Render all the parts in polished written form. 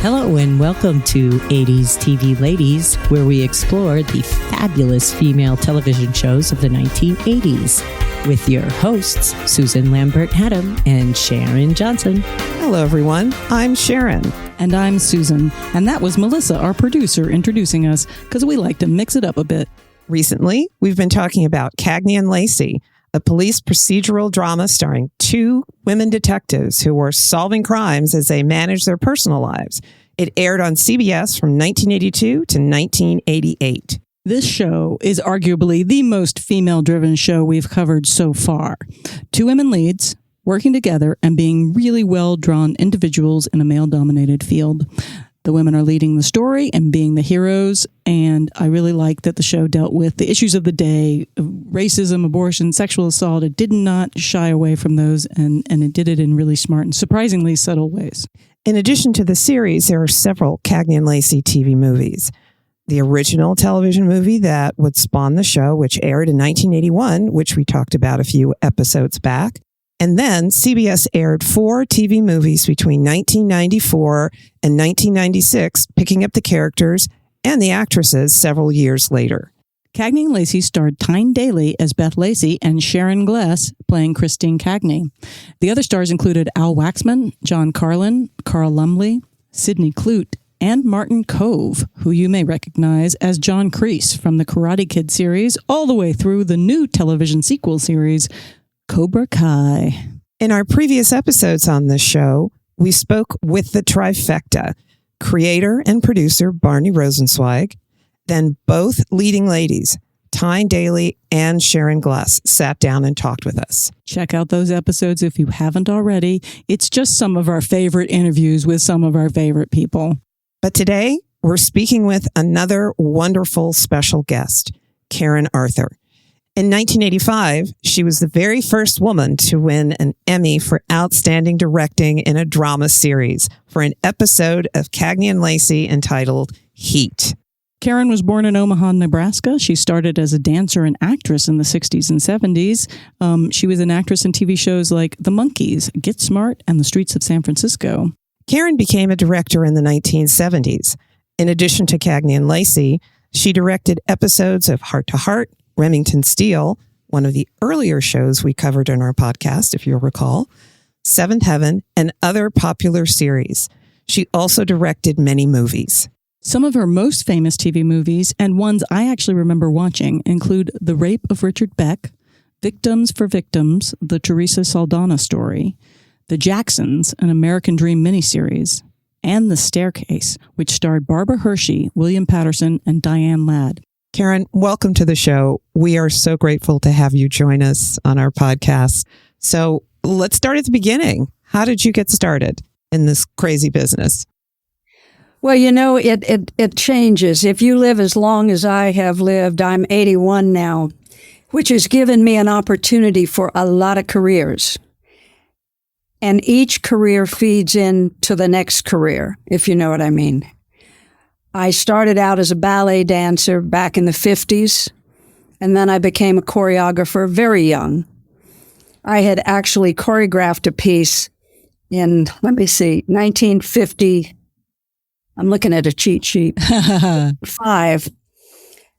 Hello and welcome to 80s TV Ladies, where we explore the fabulous female television shows of the 1980s with your hosts, Susan Lambert-Haddam and Sharon Johnson. Hello, everyone. I'm Sharon. And I'm Susan. And that was Melissa, our producer, introducing us because we like to mix it up a bit. Recently, we've been talking about Cagney and Lacey, a police procedural drama starring two women detectives who were solving crimes as they managed their personal lives. It aired on CBS from 1982 to 1988. This show is arguably the most female-driven show we've covered so far. Two women leads, working together and being really well-drawn individuals in a male-dominated field. The women are leading the story and being the heroes, and I really like that the show dealt with the issues of the day, racism, abortion, sexual assault. It did not shy away from those, and it did it in really smart and surprisingly subtle ways. In addition to the series, there are several Cagney and Lacey TV movies. The original television movie that would spawn the show, which aired in 1981, which we talked about a few episodes back. And then CBS aired 4 TV movies between 1994 and 1996, picking up the characters and the actresses several years later. Cagney and Lacey starred Tyne Daly as Beth Lacey and Sharon Gless playing Christine Cagney. The other stars included Al Waxman, John Carlin, Carl Lumbly, Sidney Clute, and Martin Kove, who you may recognize as John Kreese from the Karate Kid series, all the way through the new television sequel series, Cobra Kai. In our previous episodes on this show, we spoke with the trifecta, creator and producer Barney Rosenzweig, then both leading ladies, Tyne Daly and Sharon Gless, sat down and talked with us. Check out those episodes if you haven't already. It's just some of our favorite interviews with some of our favorite people. But today, we're speaking with another wonderful special guest, Karen Arthur. In 1985, she was the very first woman to win an Emmy for Outstanding Directing in a Drama Series for an episode of Cagney and Lacey entitled Heat. Karen was born in Omaha, Nebraska. She started as a dancer and actress in the 60s and 70s. She was an actress in TV shows like The Monkees, Get Smart, and The Streets of San Francisco. Karen became a director in the 1970s. In addition to Cagney and Lacey, she directed episodes of Heart to Hart, Remington Steele, one of the earlier shows we covered in our podcast, if you'll recall, Seventh Heaven, and other popular series. She also directed many movies. Some of her most famous TV movies, and ones I actually remember watching, include The Rape of Richard Beck, Victims for Victims, the Teresa Saldana story, The Jacksons, an American Dream miniseries, and The Staircase, which starred Barbara Hershey, William Patterson, and Diane Ladd. Karen, welcome to the show. We are so grateful to have you join us on our podcast. So let's start at the beginning. How did you get started in this crazy business? Well, you know, it changes. If you live as long as I have lived, I'm 81 now, which has given me an opportunity for a lot of careers. And each career feeds into the next career, if you know what I mean. I started out as a ballet dancer back in the 50s, and then I became a choreographer very young. I had actually choreographed a piece in, 1950. I'm looking at a cheat sheet. 5.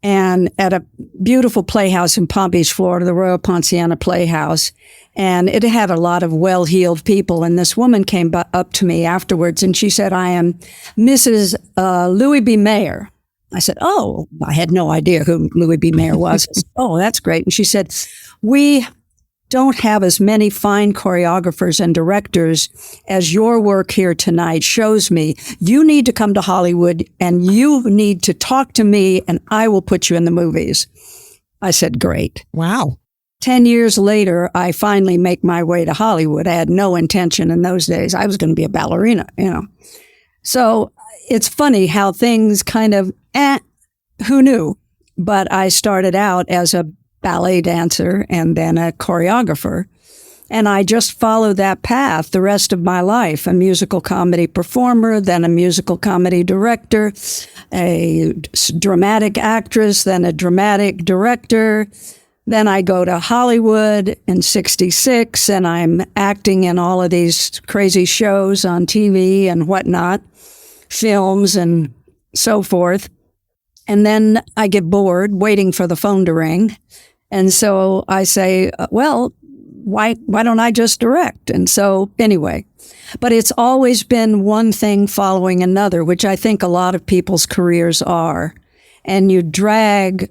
And at a beautiful playhouse in Palm Beach, Florida, the Royal Ponciana Playhouse. And it had a lot of well-heeled people. And this woman came up to me afterwards and she said, "I am Mrs. Louis B. Mayer." I said, "Oh," I had no idea who Louis B. Mayer was. I said, "Oh, that's great." And she said, "We don't have as many fine choreographers and directors as your work here tonight shows me. You need to come to Hollywood and you need to talk to me and I will put you in the movies." I said, "Great." Wow. 10 years later, I finally make my way to Hollywood. I had no intention in those days. I was going to be a ballerina, you know. So it's funny how things kind of, who knew? But I started out as a ballet dancer and then a choreographer. And I just followed that path the rest of my life, a musical comedy performer, then a musical comedy director, a dramatic actress, then a dramatic director. Then I go to Hollywood in 66 and I'm acting in all of these crazy shows on TV and whatnot. films and so forth. And then I get bored waiting for the phone to ring. And so I say, well, why don't I just direct? And so anyway, but it's always been one thing following another, which I think a lot of people's careers are. And you drag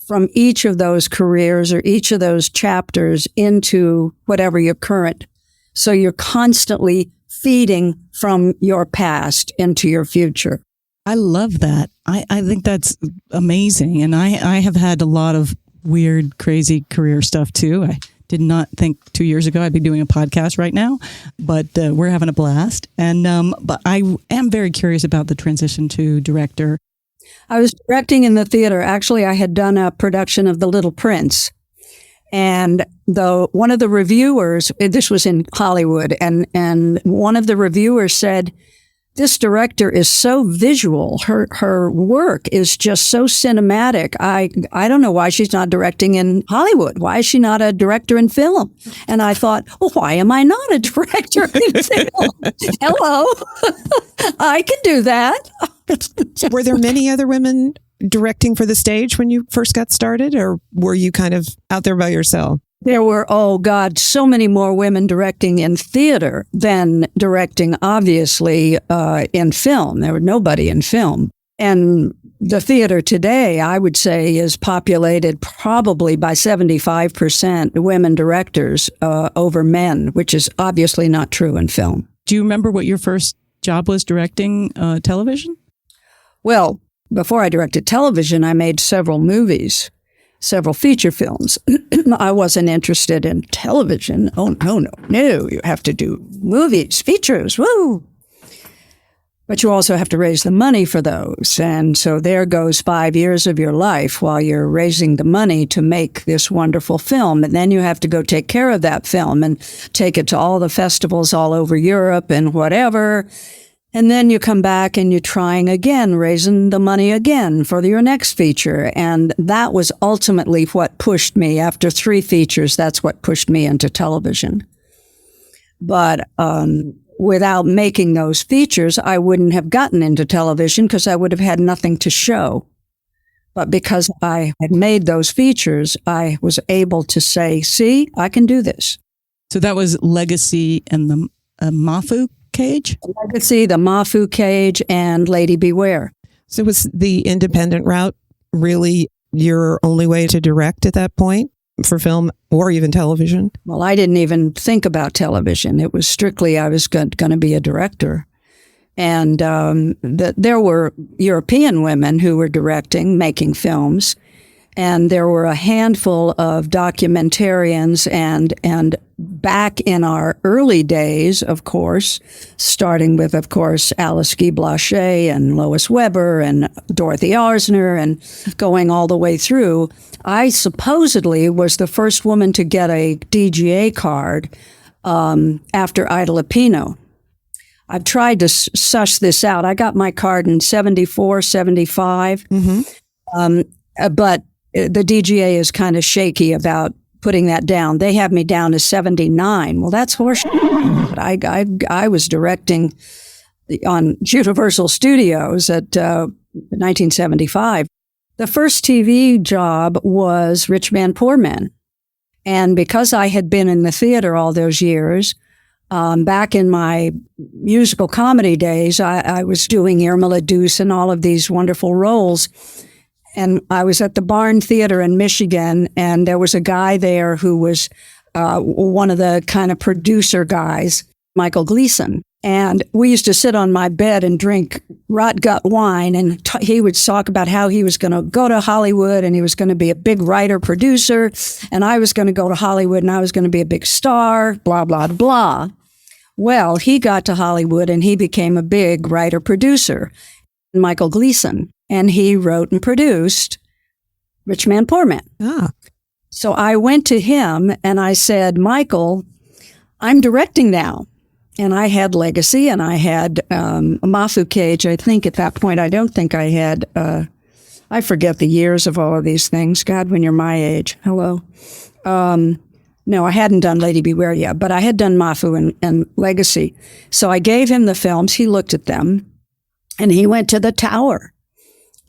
from each of those careers or each of those chapters into whatever your current. So you're constantly feeding from your past into your future. I love that. I think that's amazing. And I have had a lot of weird, crazy career stuff too. I did not think 2 years ago I'd be doing a podcast right now, but we're having a blast. And but I am very curious about the transition to director. I was directing in the theater. Actually, I had done a production of The Little Prince. And one of the reviewers, this was in Hollywood, and one of the reviewers said, this director is so visual. Her work is just so cinematic. I don't know why she's not directing in Hollywood. Why is she not a director in film? And I thought, well, why am I not a director in film? Hello, I can do that. Were there many other women directing for the stage when you first got started, or were you kind of out there by yourself? There were, oh God, so many more women directing in theater than directing, obviously, in film. There were nobody in film. And the theater today, I would say, is populated probably by 75% women directors over men, which is obviously not true in film. Do you remember what your first job was directing television? Well, before I directed television, I made several movies. Several feature films. I wasn't interested in television. Oh, no. You have to do movies, features, woo! But you also have to raise the money for those. And so there goes 5 years of your life while you're raising the money to make this wonderful film. And then you have to go take care of that film and take it to all the festivals all over Europe and whatever. And then you come back and you're trying again, raising the money again for your next feature. And that was ultimately what pushed me. After 3 features, that's what pushed me into television. But without making those features, I wouldn't have gotten into television because I would have had nothing to show. But because I had made those features, I was able to say, see, I can do this. So that was Legacy and the Mafu Cage? Legacy, the Mafu Cage, and Lady Beware. So was the independent route really your only way to direct at that point for film or even television? Well, I didn't even think about television. It was strictly I was going to be a director. And there were European women who were directing, making films. And there were a handful of documentarians and back in our early days, of course, starting with, of course, Alice Guy Blaché and Lois Weber and Dorothy Asner and going all the way through, I supposedly was the first woman to get a DGA card after Ida Lupino. I've tried to suss this out. I got my card in 74, 75, but the DGA is kind of shaky about putting that down. They have me down as 79. Well, that's horseshit. I was directing on Universal Studios at 1975. The first TV job was Rich Man, Poor Man. And because I had been in the theater all those years, back in my musical comedy days, I was doing Irma La Douce and all of these wonderful roles. And I was at the Barn Theater in Michigan, and there was a guy there who was one of the kind of producer guys, Michael Gleason. And we used to sit on my bed and drink rot gut wine, and he would talk about how he was going to go to Hollywood, and he was going to be a big writer, producer, and I was going to go to Hollywood, and I was going to be a big star, blah, blah, blah. Well, he got to Hollywood, and he became a big writer, producer, Michael Gleason. And he wrote and produced Rich Man, Poor Man. So I went to him and I said, Michael, I'm directing now. And I had Legacy and I had a Mafu Cage. I think at that point, I don't think I had, I forget the years of all of these things. God, when you're my age. Hello. No, I hadn't done Lady Beware yet, but I had done Mafu and Legacy. So I gave him the films. He looked at them. And he went to the tower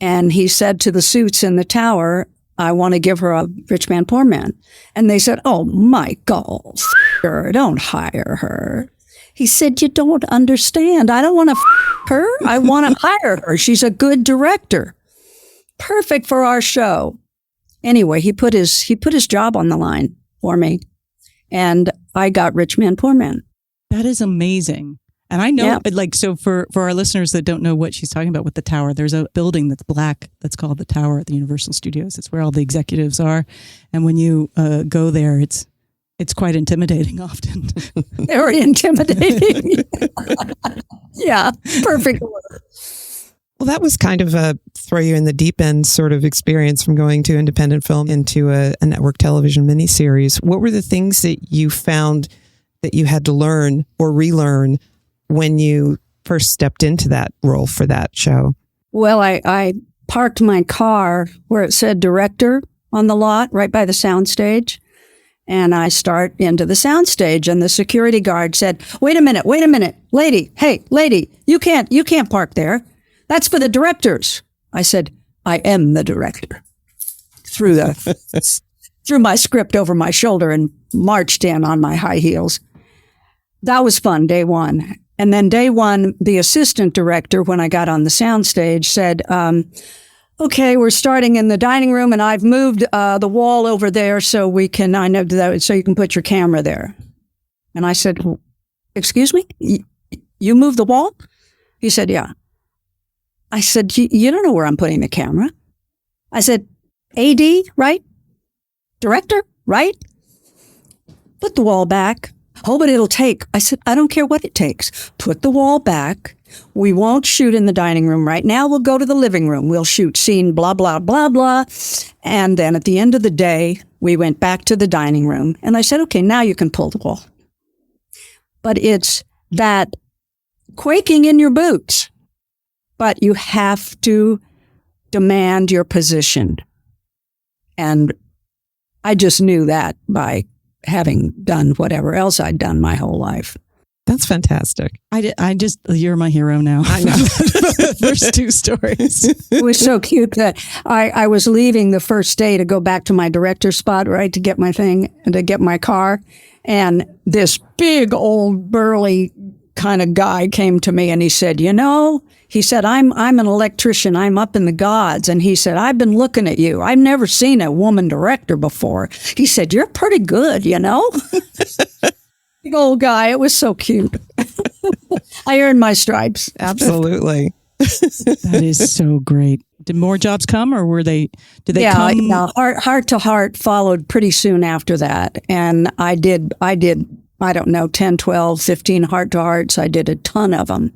and he said to the suits in the tower, I want to give her a rich man, poor man. And they said, oh, Michael, her, don't hire her. He said, you don't understand. I don't want to her. I want to hire her. She's a good director. Perfect for our show. Anyway, he put his job on the line for me. And I got Rich Man, Poor Man. That is amazing. And I know, like, so for our listeners that don't know what she's talking about with the tower, there's a building that's black that's called the Tower at the Universal Studios. It's where all the executives are. And when you go there, it's quite intimidating often. Very intimidating. Yeah, perfect word. Well, that was kind of a throw you in the deep end sort of experience from going to independent film into a network television miniseries. What were the things that you found that you had to learn or relearn when you first stepped into that role for that show? Well, I parked my car where it said director on the lot right by the soundstage. And I start into the soundstage and the security guard said, wait a minute, lady, hey, lady, you can't park there. That's for the directors. I said, I am the director. Threw my script over my shoulder and marched in on my high heels. That was fun, day one. And then day one, the assistant director, when I got on the soundstage, said, okay, we're starting in the dining room and I've moved the wall over there so you can put your camera there. And I said, excuse me, you moved the wall? He said, yeah. I said, you don't know where I'm putting the camera. I said, AD, right? Director, right? Put the wall back. Oh, but it'll take. I said, I don't care what it takes. Put the wall back. We won't shoot in the dining room right now. We'll go to the living room. We'll shoot scene blah, blah, blah, blah. And then at the end of the day, we went back to the dining room. And I said, okay, now you can pull the wall. But it's that quaking in your boots. But you have to demand your position. And I just knew that by having done whatever else I'd done my whole life. That's fantastic. You're my hero now. I know. The first two stories. It was so cute that I was leaving the first day to go back to my director's spot, right, to get my thing and to get my car. And this big old burly kind of guy came to me and he said, he said, I'm an electrician. I'm up in the gods. And he said, I've been looking at you. I've never seen a woman director before. He said, you're pretty good, Big old guy. It was so cute. I earned my stripes. Absolutely. That is so great. Did more jobs come or did they come? Yeah, Heart to Heart followed pretty soon after that. And I did, I don't know, 10, 12, 15 Heart to Hearts. I did a ton of them.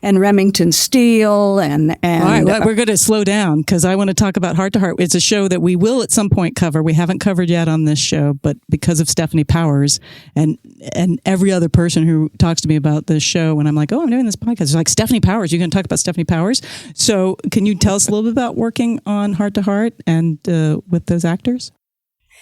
And Remington Steele and all right, we're going to slow down because I want to talk about Heart to Heart. It's a show that we will at some point cover. We haven't covered yet on this show, but because of Stephanie Powers and every other person who talks to me about this show, when I'm like, oh, I'm doing this podcast, it's like, Stephanie Powers, you're going to talk about Stephanie Powers. So can you tell us a little bit about working on Heart to Heart and with those actors?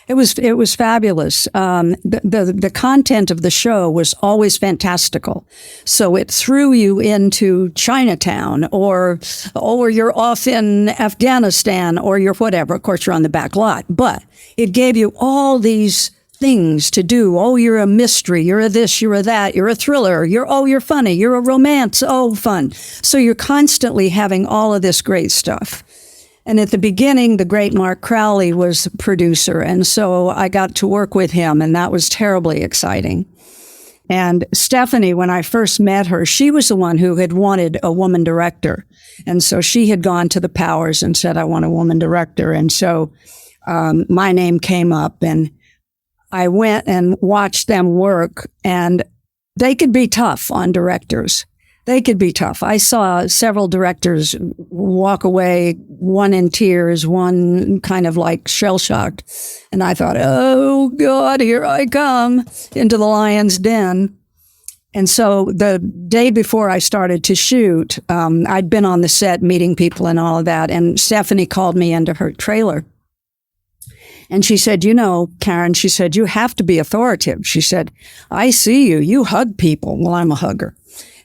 It was fabulous. The content of the show was always fantastical. So it threw you into Chinatown or you're off in Afghanistan or you're whatever. Of course, you're on the back lot, but it gave you all these things to do. Oh, you're a mystery. You're a this, you're a that, you're a thriller. You're funny. You're a romance. Oh, fun. So you're constantly having all of this great stuff. And at the beginning, the great Mark Crowley was producer. And so I got to work with him, and that was terribly exciting. And Stephanie, when I first met her, she was the one who had wanted a woman director. And so she had gone to the Powers and said, I want a woman director. And so my name came up, and I went and watched them work, and they could be tough on directors. They could be tough. I saw several directors walk away, one in tears, one kind of like shell-shocked. And I thought, oh, God, here I come into the lion's den. And so the day before I started to shoot, I'd been on the set meeting people and all of that. And Stephanie called me into her trailer. And she said, Karen, she said, you have to be authoritative. She said, I see you. You hug people. Well, I'm a hugger.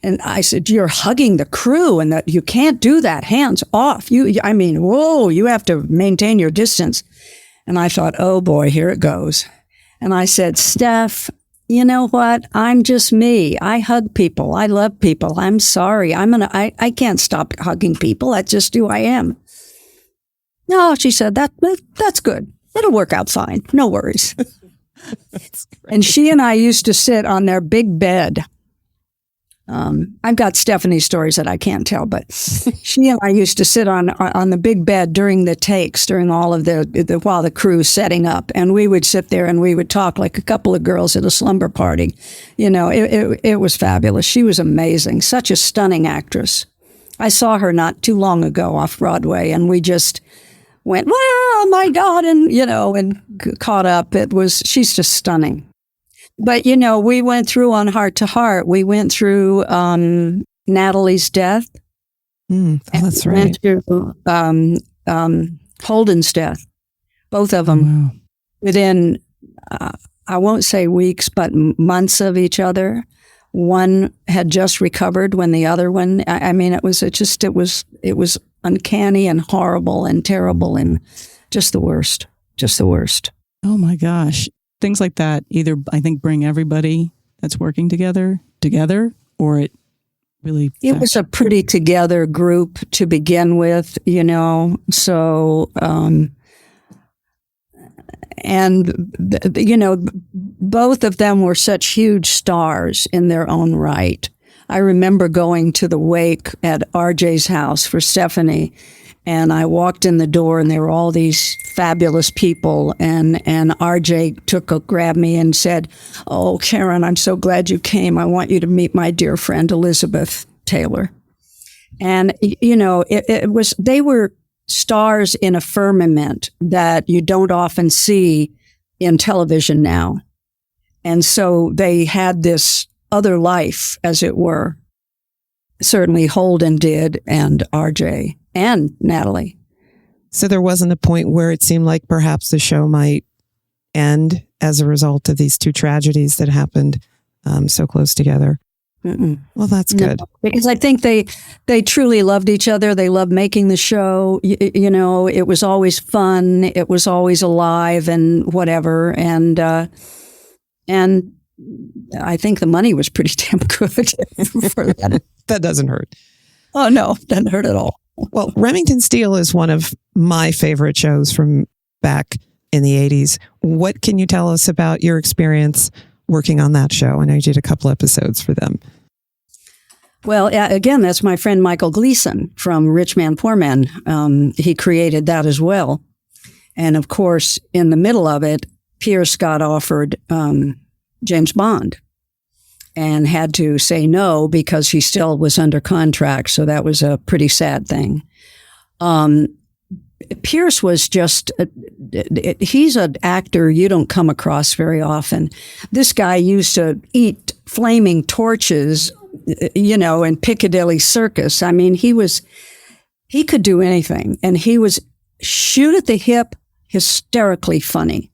And I said, you're hugging the crew and that you can't do that. Hands off. Whoa, you have to maintain your distance. And I thought, oh boy, here it goes. And I said, Steph, you know what? I'm just me. I hug people. I love people. I'm sorry. I can't stop hugging people. That's just who I am. No, she said, that's good. It'll work out fine. No worries. And she and I used to sit on their big bed. I've got Stephanie's stories that I can't tell, but she and I used to sit on the big bed during the takes, during all of while the crew's setting up, and we would sit there and we would talk like a couple of girls at a slumber party. It was fabulous. She was amazing, such a stunning actress. I saw her not too long ago off Broadway, and we just went, well, oh my God, and caught up. She's just stunning. But, we went through on Heart to Heart. We went through Natalie's death. That's right. Went through Holden's death. Both of them within, I won't say weeks, but months of each other. One had just recovered when the other one, it was uncanny and horrible and terrible and just the worst. Oh my gosh. Things like that either, I think, bring everybody that's working together, or it really... It was a pretty together group to begin with, so... both of them were such huge stars in their own right. I remember going to the wake at RJ's house for Stephanie, and I walked in the door and there were all these fabulous people, and RJ grabbed me and said, "Oh, Karen, I'm so glad you came. I want you to meet my dear friend Elizabeth Taylor." And, they were stars in a firmament that you don't often see in television now. And so they had this other life, as it were. Certainly Holden did, and RJ and Natalie. So there wasn't a point where it seemed like perhaps the show might end as a result of these two tragedies that happened so close together. Mm-mm. Well, that's good. No, because I think they truly loved each other. They loved making the show. It was always fun. It was always alive and whatever. And I think the money was pretty damn good for that. That doesn't hurt. Oh, no, doesn't hurt at all. Well, Remington Steele is one of my favorite shows from back in the 80s. What can you tell us about your experience working on that show? I know you did a couple episodes for them. Well, again, that's my friend Michael Gleason from Rich Man, Poor Man. He created that as well. And of course, in the middle of it, Pierce got offered James Bond and had to say no because he still was under contract. So that was a pretty sad thing. Pierce was he's an actor you don't come across very often. This guy used to eat flaming torches, in Piccadilly Circus. I mean, he could do anything, and he was shoot at the hip, hysterically funny.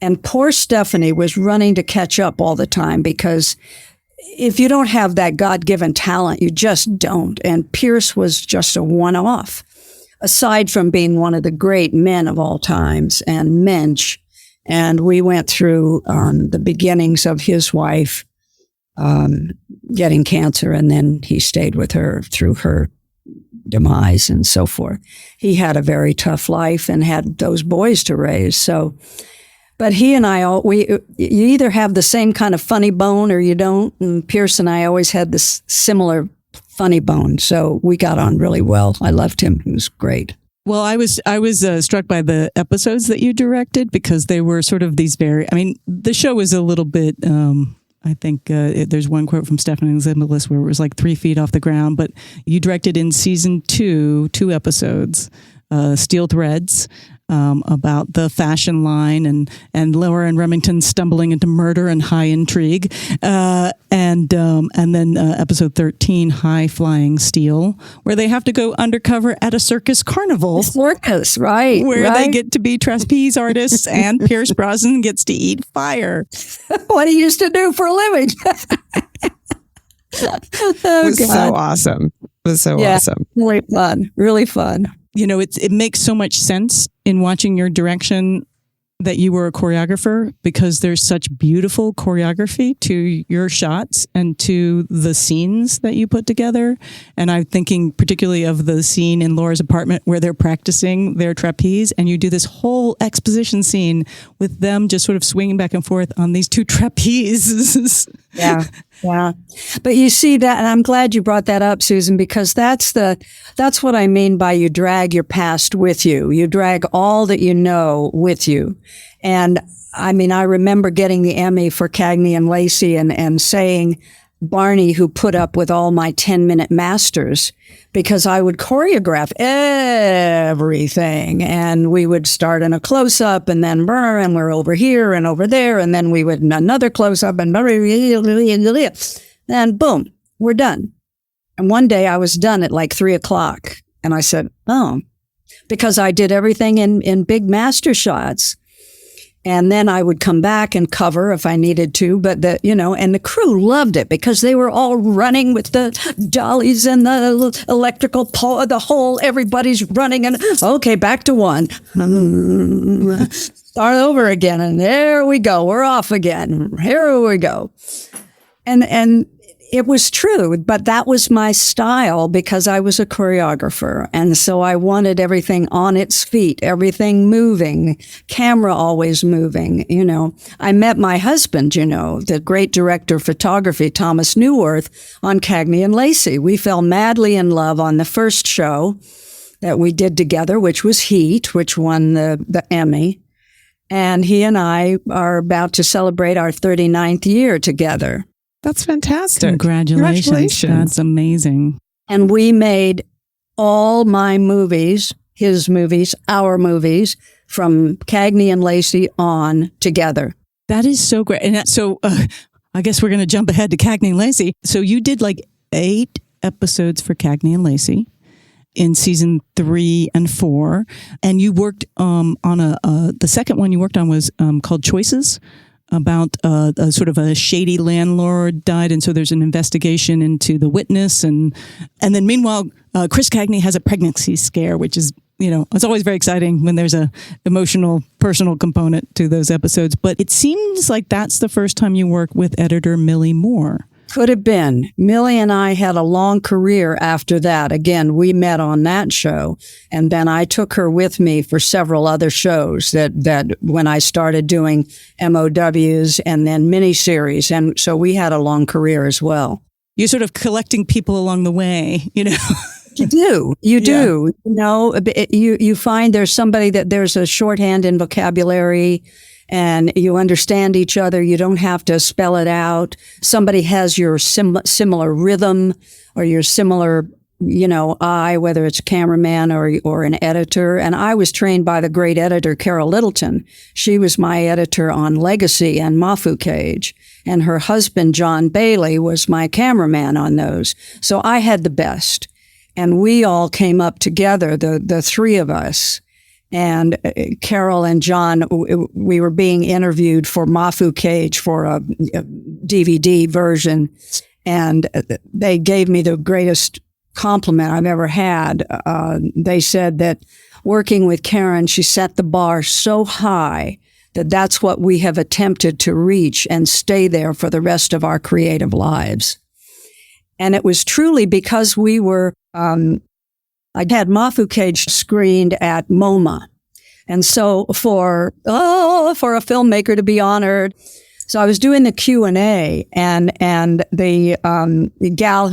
And poor Stephanie was running to catch up all the time because if you don't have that God-given talent, you just don't. And Pierce was just a one-off. Aside from being one of the great men of all times and mensch. And we went through the beginnings of his wife getting cancer, and then he stayed with her through her demise and so forth. He had a very tough life and had those boys to raise. So, but he and I, you either have the same kind of funny bone or you don't. And Pierce and I always had this similar funny bone. So we got on really well. I loved him. He was great. Well, I was struck by the episodes that you directed because they were sort of these the show was a little bit, I think there's one quote from Stephanie Zimbalist where it was like 3 feet off the ground, but you directed in season 2 episodes Steel Threads, about the fashion line and Laura and Remington stumbling into murder and high intrigue, and then episode 13, High Flying Steel, where they have to go undercover at a circus carnival. Circus, right? Where right. they get to be trapeze artists and Pierce Brosnan gets to eat fire. What he used to do for a living. It was so awesome. It was so awesome. Really fun. Really fun. You know, it makes so much sense in watching your direction that you were a choreographer, because there's such beautiful choreography to your shots and to the scenes that you put together. And I'm thinking particularly of the scene in Laura's apartment where they're practicing their trapeze, and you do this whole exposition scene with them just sort of swinging back and forth on these two trapezes. Yeah. But you see that, and I'm glad you brought that up, Susan, because that's what I mean by you drag your past with you. You drag all that you know with you. And I mean, I remember getting the Emmy for Cagney and Lacey and saying, Barney, who put up with all my 10-minute masters, because I would choreograph everything, and we would start in a close-up and then and we're over here and over there, and then we would another close-up and then boom, we're done. And one day I was done at like 3:00, and I said, oh, because I did everything in big master shots. And then I would come back and cover if I needed to, but and the crew loved it because they were all running with the dollies and the electrical pole, everybody's running, and okay, back to one. Start over again. And there we go. We're off again. Here we go. And it was true, but that was my style because I was a choreographer. And so I wanted everything on its feet, everything moving, camera always moving. I met my husband, the great director of photography, Thomas Neuwirth, on Cagney and Lacey. We fell madly in love on the first show that we did together, which was Heat, which won the Emmy. And he and I are about to celebrate our 39th year together. That's fantastic. Congratulations. That's amazing. And we made all my movies, his movies, our movies, from Cagney and Lacey on together. That is so great. And so I guess we're going to jump ahead to Cagney and Lacey. So you did like 8 episodes for Cagney and Lacey in season 3 and 4. And you worked on the second one you worked on was called Choices, about a sort of a shady landlord died, and so there's an investigation into the witness, and then meanwhile, Chris Cagney has a pregnancy scare, which is, it's always very exciting when there's a emotional, personal component to those episodes. But it seems like that's the first time you work with editor Millie Moore. Could have been. Millie and I had a long career after that. Again, we met on that show, and then I took her with me for several other shows that when I started doing MOWs and then miniseries, and so we had a long career as well. You're sort of collecting people along the way, You do. You find there's somebody that there's a shorthand in vocabulary, and you understand each other. You don't have to spell it out. Somebody has your similar rhythm or your similar, eye, whether it's a cameraman or an editor. And I was trained by the great editor, Carol Littleton. She was my editor on Legacy and Mafu Cage. And her husband, John Bailey, was my cameraman on those. So I had the best. And we all came up together, the 3 of us. And Carol and John, we were being interviewed for Mafu Cage for a DVD version. And they gave me the greatest compliment I've ever had. They said that working with Karen, she set the bar so high that that's what we have attempted to reach and stay there for the rest of our creative lives. And it was truly because we were, I had Mafu Cage screened at MoMA. And so for a filmmaker to be honored, so I was doing the Q&A, and the gal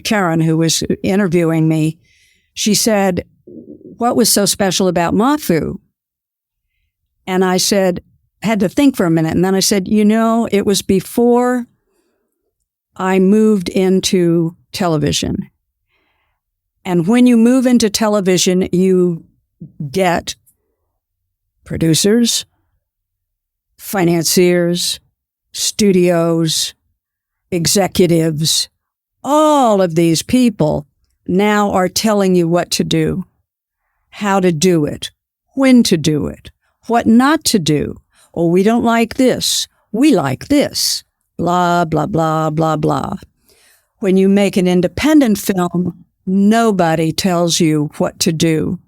Karen, who was interviewing me, she said, "What was so special about Mafu?" And I said, had to think for a minute. And then I said, it was before I moved into television. And when you move into television, you get producers, financiers, studios, executives, all of these people now are telling you what to do, how to do it, when to do it, what not to do. Oh, we don't like this. We like this. Blah, blah, blah, blah, blah. When you make an independent film, nobody tells you what to do.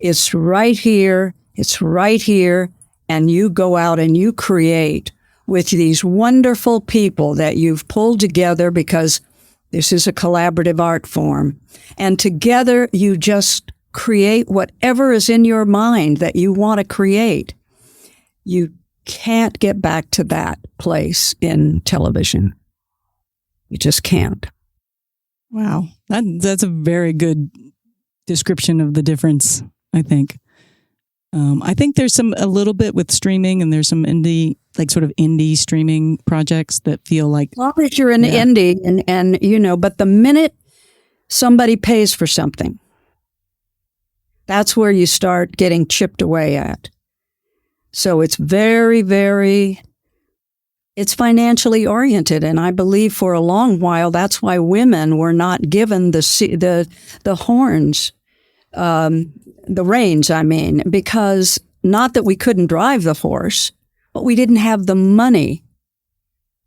It's right here. It's right here. And you go out and you create with these wonderful people that you've pulled together, because this is a collaborative art form. And together you just create whatever is in your mind that you want to create. You can't get back to that place in television. You just can't. Wow. That's a very good description of the difference, I think. I think there's a little bit with streaming, and there's some sort of indie streaming projects that feel like. As long as you're an indie and but the minute somebody pays for something, that's where you start getting chipped away at. So it's very, very, it's financially oriented. And I believe for a long while, that's why women were not given the horns, the reins, because not that we couldn't drive the horse, but we didn't have the money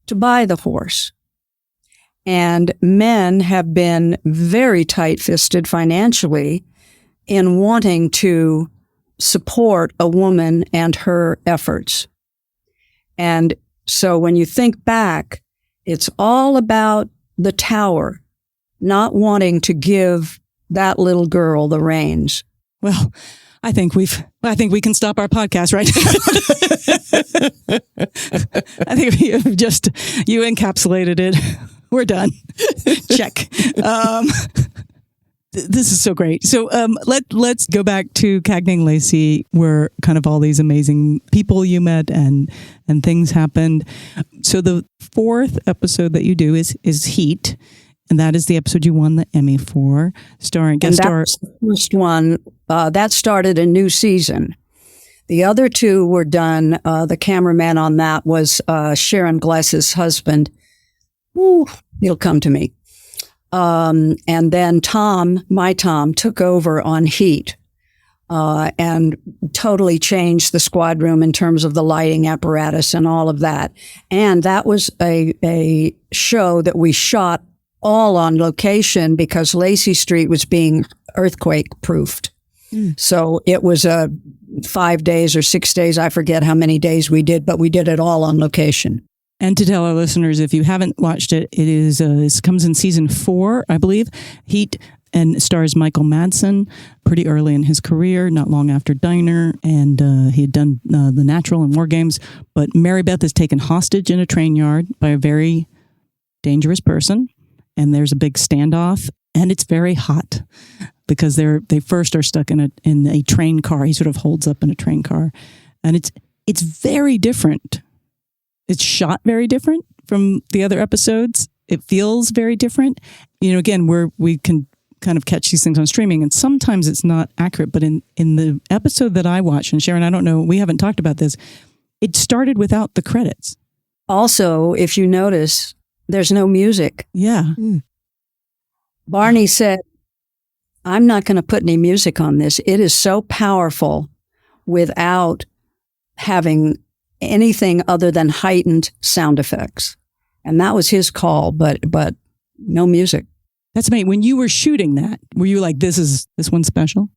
to buy the horse. And men have been very tight-fisted financially in wanting to support a woman and her efforts. And so when you think back, it's all about the tower, not wanting to give that little girl the reins. Well, I think we can stop our podcast right now. I think you encapsulated it. We're done. Check. This is so great. So let's go back to Cagney and Lacey, where kind of all these amazing people you met and things happened. So the fourth episode that you do is Heat. And that is the episode you won the Emmy for, starring guest star. That's the first one. That started a new season. The other two were done. The cameraman on that was Sharon Gless's husband. Ooh, it'll come to me. And then my Tom, took over on Heat and totally changed the squad room in terms of the lighting apparatus and all of that. And that was a show that we shot all on location because Lacey Street was being earthquake proofed. So it was 5 days or 6 days. I forget how many days we did, but we did it all on location. And to tell our listeners, if you haven't watched it, it comes in season 4, I believe, Heat, and stars Michael Madsen pretty early in his career, not long after Diner, and he had done The Natural and War Games. But Mary Beth is taken hostage in a train yard by a very dangerous person. And there's a big standoff, and it's very hot because they first are stuck in a train car. He sort of holds up in a train car, and it's very different. It's shot very different from the other episodes. It feels very different. Again, we can kind of catch these things on streaming, and sometimes it's not accurate. But in the episode that I watched, and Sharon, I don't know, we haven't talked about this. It started without the credits. Also, if you notice, there's no music. Yeah. Barney said, I'm not going to put any music on this. It is so powerful without having anything other than heightened sound effects. And that was his call, but no music. That's amazing. When you were shooting that, were you like, this one's special?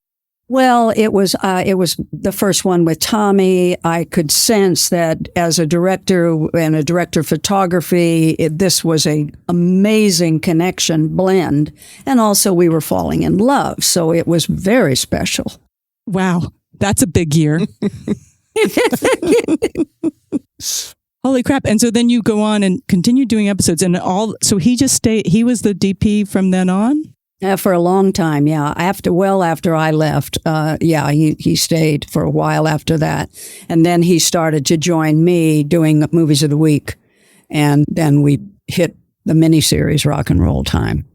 Well, it was the first one with Tommy. I could sense that as a director and a director of photography, this was an amazing connection blend. And also we were falling in love. So it was very special. Wow. That's a big year. Holy crap. And so then you go on and continue doing episodes so he just stayed, he was the DP from then on? For a long time, yeah. After I left, he stayed for a while after that. And then he started to join me doing Movies of the Week. And then we hit the miniseries Rock and Roll Time,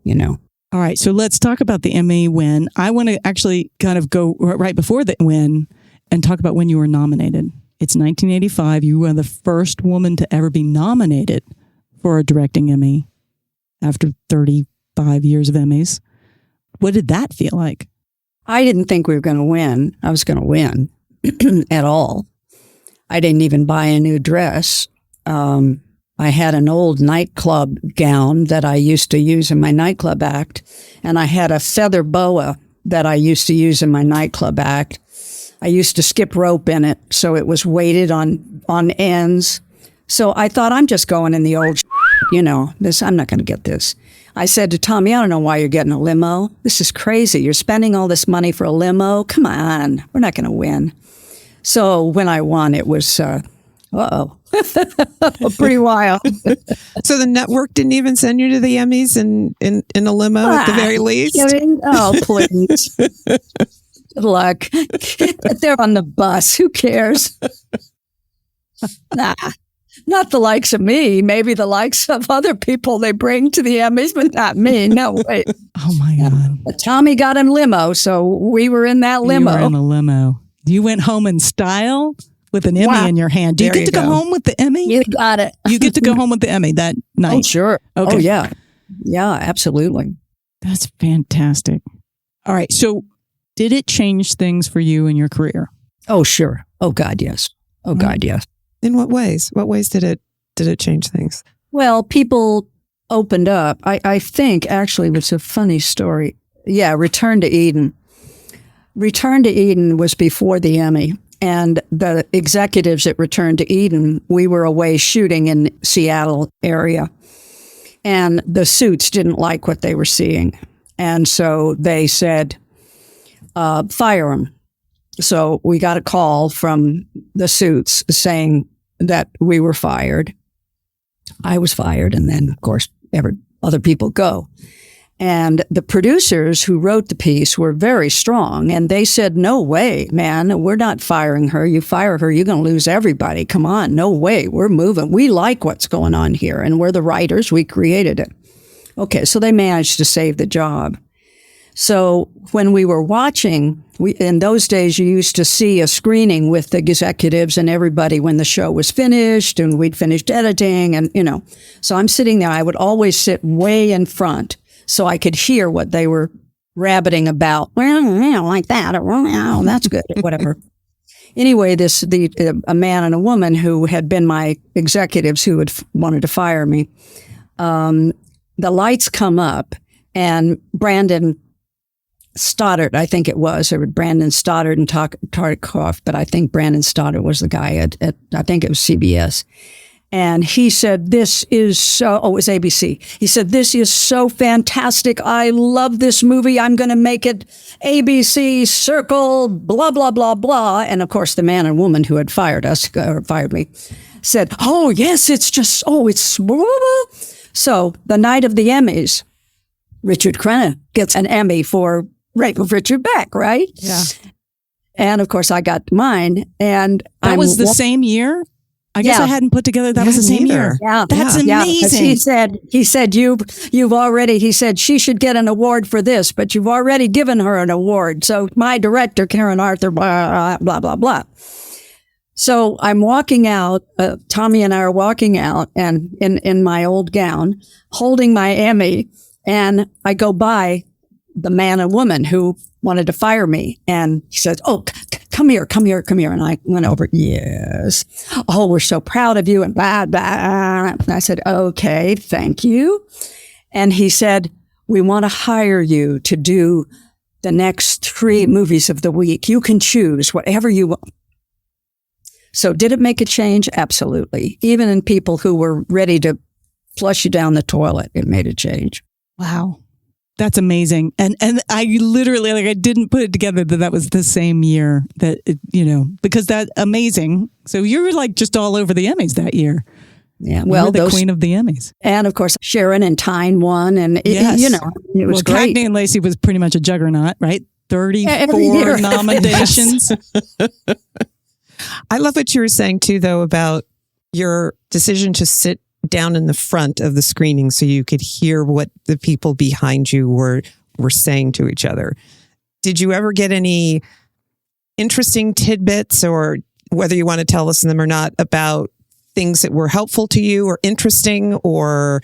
All right, so let's talk about the Emmy win. I want to actually kind of go right before the win and talk about when you were nominated. It's 1985. You were the first woman to ever be nominated for a directing Emmy after 35 years of Emmys. What did that feel like? I didn't think we were going to win. I was going to win at all. I didn't even buy a new dress. I had an old nightclub gown that I used to use in my nightclub act, and I had a feather boa that I used to use in my nightclub act. I used to skip rope in it, so it was weighted on ends. So I thought, I'm just going in the old, I'm not going to get this. I said to Tommy, I don't know why you're getting a limo. This is crazy. You're spending all this money for a limo. Come on, we're not going to win. So when I won, it was, pretty wild. So the network didn't even send you to the Emmys in a limo at the very least? Kidding? Oh, please. Good luck. They're on the bus. Who cares? Nah, not the likes of me. Maybe the likes of other people they bring to the Emmys, but not me. No way. Oh, my God. But Tommy got in limo, so we were in that limo. You were in a limo. You went home in style with an Emmy in your hand. Do you get to go home with the Emmy? You got it. You get to go home with the Emmy that night? Oh, sure. Okay. Oh, yeah. Yeah, absolutely. That's fantastic. All right. So did it change things for you in your career? Oh, sure. Oh, God, yes. Oh, God, yes. In what ways? What ways did it change things? Well, people opened up. I think, actually, it was a funny story. Yeah, Return to Eden. Return to Eden was before the Emmy. And the executives at Return to Eden, we were away shooting in Seattle area. And the suits didn't like what they were seeing. And so they said, fire them. So we got a call from the suits saying that we were fired. I was fired. And then, of course, other people go. And the producers who wrote the piece were very strong. And they said, no way, man, we're not firing her. You fire her, you're going to lose everybody. Come on, no way. We're moving. We like what's going on here. And we're the writers. We created it. Okay, so they managed to save the job. So when we were watching, in those days, you used to see a screening with the executives and everybody when the show was finished and we'd finished editing and, So I'm sitting there. I would always sit way in front so I could hear what they were rabbiting about. Well, like that. Or, well, that's good. Whatever. Anyway, a man and a woman who had been my executives who had wanted to fire me, the lights come up and Brandon Stoddard, I think it was, or Brandon Stoddard and Tartikoff, but I think Brandon Stoddard was the guy at I think it was CBS. And he said, it was ABC. He said, this is so fantastic. I love this movie. I'm going to make it ABC, circle, blah, blah, blah, blah. And of course, the man and woman who had fired me said, oh, yes, it's So the night of the Emmys, Richard Crenna gets an Emmy for Rape of Richard Beck, right? Yeah. And of course, I got mine. And that was the same year? I guess I hadn't put together that was the same year. Yeah. That's amazing. He said, you've already, he said, she should get an award for this, but you've already given her an award. So my director, Karen Arthur, blah, blah, blah, blah. So I'm walking out, Tommy and I are walking out and in my old gown, holding my Emmy. And I go by the man and woman who wanted to fire me. And he says, oh, come here. And I went over, yes. Oh, we're so proud of you and blah, blah. And I said, okay, thank you. And he said, we want to hire you to do the next 3 movies of the week. You can choose whatever you want. So did it make a change? Absolutely. Even in people who were ready to flush you down the toilet, it made a change. Wow. That's amazing. And I literally, I didn't put it together that was the same year that, because that's amazing. So you were just all over the Emmys that year. Yeah. Well, you're the queen of the Emmys. And of course, Sharon and Tyne won. And, it was great. Cagney and Lacey was pretty much a juggernaut, right? 34 nominations. I love what you were saying too, though, about your decision to sit down in the front of the screening so you could hear what the people behind you were saying to each other. Did you ever get any interesting tidbits, or whether you want to tell us them or not, about things that were helpful to you or interesting, or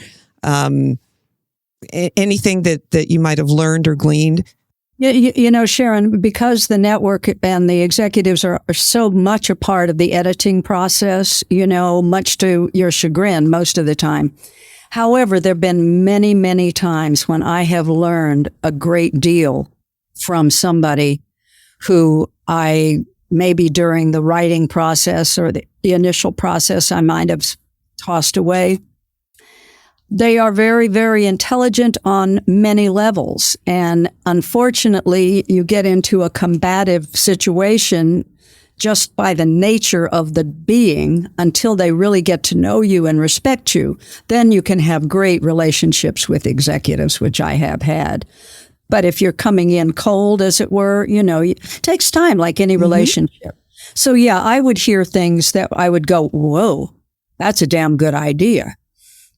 anything that you might have learned or gleaned? You know, Sharon, because the network and the executives are so much a part of the editing process, you know, much to your chagrin most of the time. However, there have been many, many times when I have learned a great deal from somebody who I maybe during the writing process or the initial process I might have tossed away. They are very, very intelligent on many levels. And unfortunately, you get into a combative situation just by the nature of the being until they really get to know you and respect you. Then you can have great relationships with executives, which I have had. But if you're coming in cold, as it were, you know, it takes time like any relationship. So yeah, I would hear things that I would go, whoa, that's a damn good idea.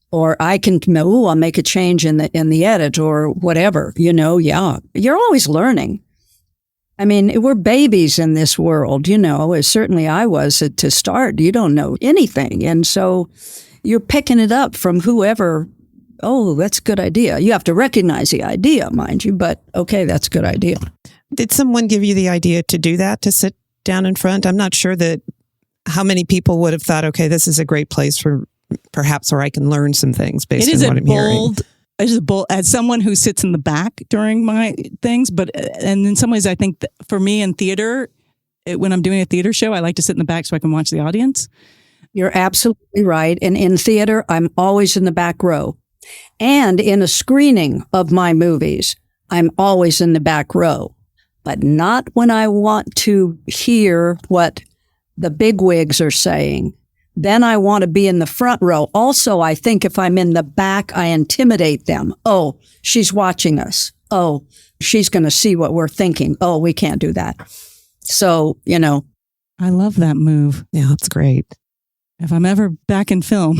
Or I can, I'll make a change in the edit or whatever, you know, yeah. You're always learning. I mean, we're babies in this world, you know, as certainly I was to start. You don't know anything. And so you're picking it up from whoever, oh, that's a good idea. You have to recognize the idea, mind you, but okay, that's a good idea. Did someone give you the idea to do that, to sit down in front? I'm not sure that how many people would have thought, okay, this is a great place for perhaps where I can learn some things based on what I'm hearing. It is bold as someone who sits in the back during my things, and in some ways I think that for me in theater, when I'm doing a theater show, I like to sit in the back so I can watch the audience. You're absolutely right. And in theater, I'm always in the back row. And in a screening of my movies, I'm always in the back row, but not when I want to hear what the bigwigs are saying. Then I want to be in the front row. Also, I think if I'm in the back, I intimidate them. Oh, she's watching us. Oh, she's going to see what we're thinking. Oh, we can't do that. So, you know. I love that move. Yeah, that's great. If I'm ever back in film,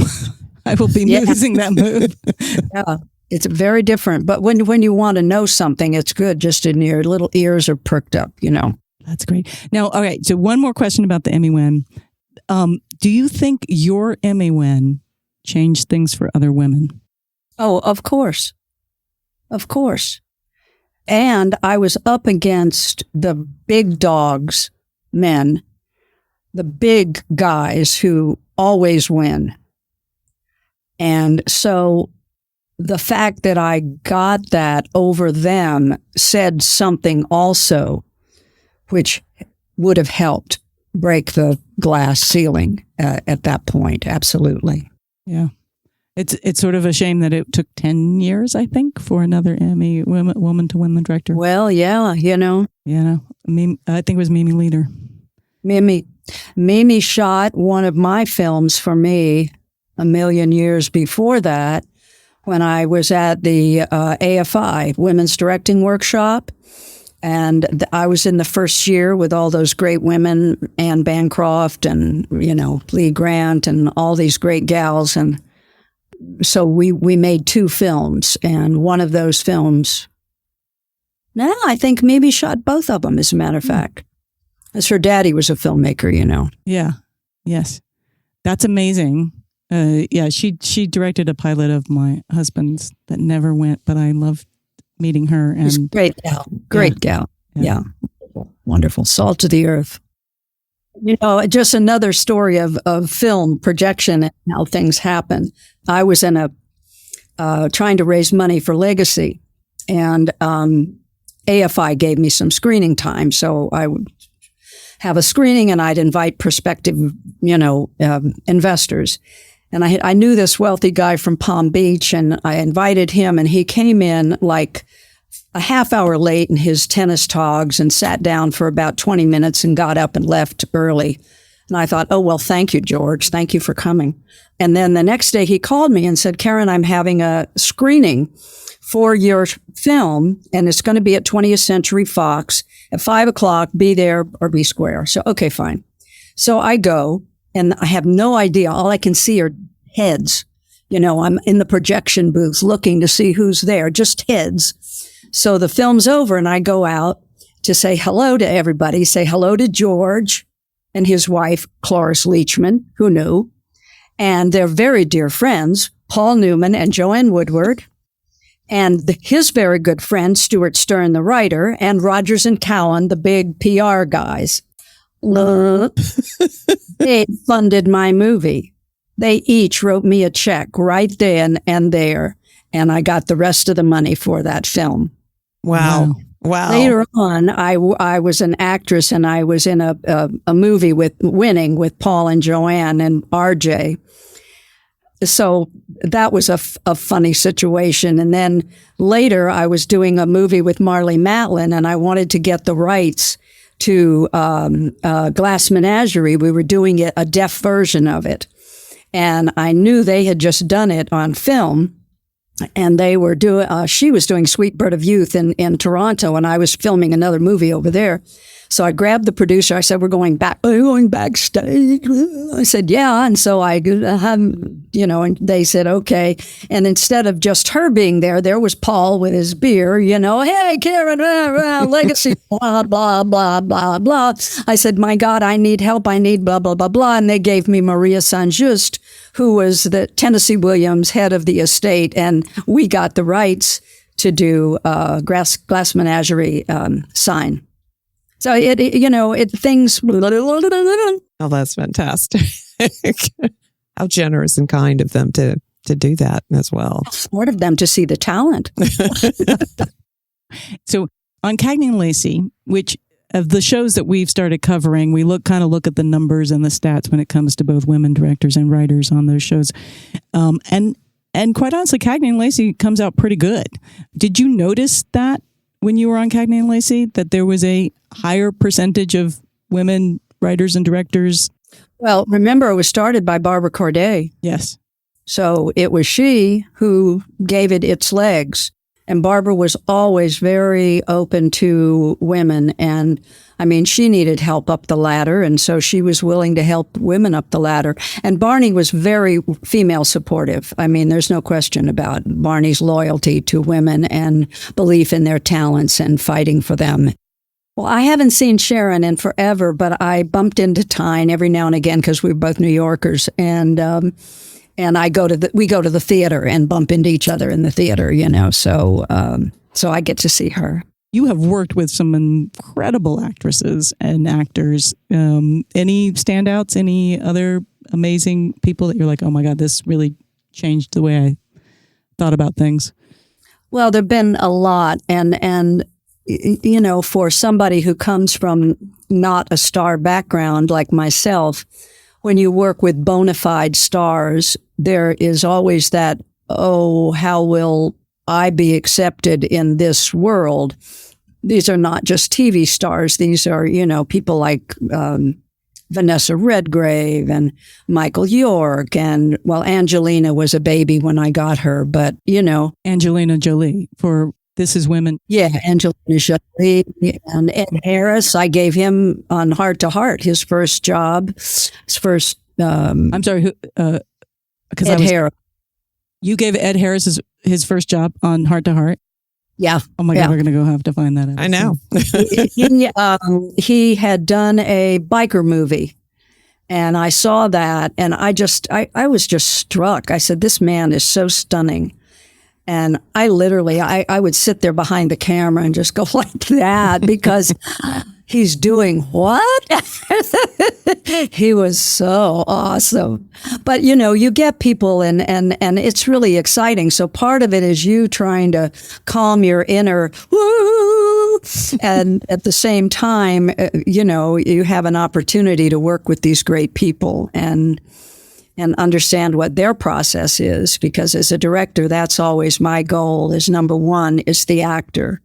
I will be using that move. Yeah, it's very different. But when you want to know something, it's good just in your little ears are perked up, you know. That's great. Now, all right. So one more question about the Emmy win. Do you think your Emmy win changed things for other women? Oh, of course. Of course. And I was up against the big dogs, men, the big guys who always win. And so the fact that I got that over them said something also, which would have helped break the glass ceiling at that point. Absolutely. Yeah. It's sort of a shame that it took 10 years, I think, for another Emmy woman to win the director. Well, yeah, you know. I think it was Mimi Leader. Mimi shot one of my films for me a million years before that when I was at the AFI, Women's Directing Workshop. And I was in the first year with all those great women, Anne Bancroft and, you know, Lee Grant and all these great gals. And so we made 2 films. And one of those films, now I think Mimi shot both of them, as a matter of fact. As her daddy was a filmmaker, you know. Yeah. Yes. That's amazing. Yeah, she directed a pilot of my husband's that never went, but I loved meeting her. And great gal. Yeah. Wonderful. Salt of the earth. You know, just another story of film projection and how things happen. I was in trying to raise money for Legacy, and AFI gave me some screening time. So I would have a screening and I'd invite prospective, you know, investors. And I knew this wealthy guy from Palm Beach, and I invited him, and he came in like a half hour late in his tennis togs and sat down for about 20 minutes and got up and left early. And I thought, oh, well, thank you, George. Thank you for coming. And then the next day he called me and said, Karen, I'm having a screening for your film, and it's going to be at 20th Century Fox at 5:00. Be there or be square. So, okay, fine. So I go. And I have no idea. All I can see are heads. I'm in the projection booth looking to see who's there, just heads. So the film's over and I go out to say hello to everybody, say hello to George and his wife, Cloris Leachman, who knew, and they're very dear friends, Paul Newman and Joanne Woodward, and his very good friend, Stuart Stern, the writer, and Rogers and Cowan, the big PR guys. They funded my movie. They each wrote me a check right then and there, and I got the rest of the money for that film. Wow. Later on, I was an actress, and I was in a movie winning with Paul and Joanne and RJ. So that was a funny situation. And then later I was doing a movie with Marlee Matlin, and I wanted to get the rights to Glass Menagerie. We were doing a deaf version of it. And I knew they had just done it on film. And they were she was doing Sweet Bird of Youth in Toronto, and I was filming another movie over there. So I grabbed the producer. I said, "We're going back. Are you going backstage?" I said, "Yeah." And so and they said, "Okay." And instead of just her being there was Paul with his beer, "Hey, Karen, legacy, blah, blah, blah, blah, blah." I said, "My God, I need help. I need blah, blah, blah, blah." And they gave me Maria Saint-Just, who was the Tennessee Williams head of the estate. And we got the rights to do Glass Menagerie sign. So things. Oh, that's fantastic. How generous and kind of them to do that as well. Smart of them to see the talent. So on Cagney and Lacey, which of the shows that we've started covering, we look at the numbers and the stats when it comes to both women directors and writers on those shows. And quite honestly, Cagney and Lacey comes out pretty good. Did you notice that when you were on Cagney and Lacey, that there was a higher percentage of women writers and directors? Well, remember, it was started by Barbara Corday. Yes. So it was she who gave it its legs. And Barbara was always very open to women. And I mean, she needed help up the ladder. And so she was willing to help women up the ladder. And Barney was very female supportive. I mean, there's no question about Barney's loyalty to women and belief in their talents and fighting for them. Well, I haven't seen Sharon in forever, but I bumped into Tyne every now and again because we're both New Yorkers. And we go to the theater and bump into each other in the theater, so I get to see her. You have worked with some incredible actresses and actors. Any standouts? Any other amazing people that you're like, oh my God, this really changed the way I thought about things? Well, there've been a lot, and for somebody who comes from not a star background like myself, when you work with bona fide stars, there is always that, oh, how will I be accepted in this world? These are not just TV stars. These are, people like Vanessa Redgrave and Michael York. And, well, Angelina was a baby when I got her, but, Angelina Jolie for This Is Women. Yeah, Angelina Jolie and Ed Harris. I gave him on Heart to Heart his first job. I'm sorry, who? Ed Harris. You gave Ed Harris his first job on Heart to Heart? Yeah. Oh my God, we're going to go have to find that out. I know. He had done a biker movie, and I saw that, and I was just struck. I said, this man is so stunning. And I literally would sit there behind the camera and just go like that because he's doing what? He was so awesome. But, you get people and it's really exciting. So part of it is you trying to calm your inner woo. And at the same time, you have an opportunity to work with these great people and understand what their process is, because as a director, that's always my goal is number one is the actor.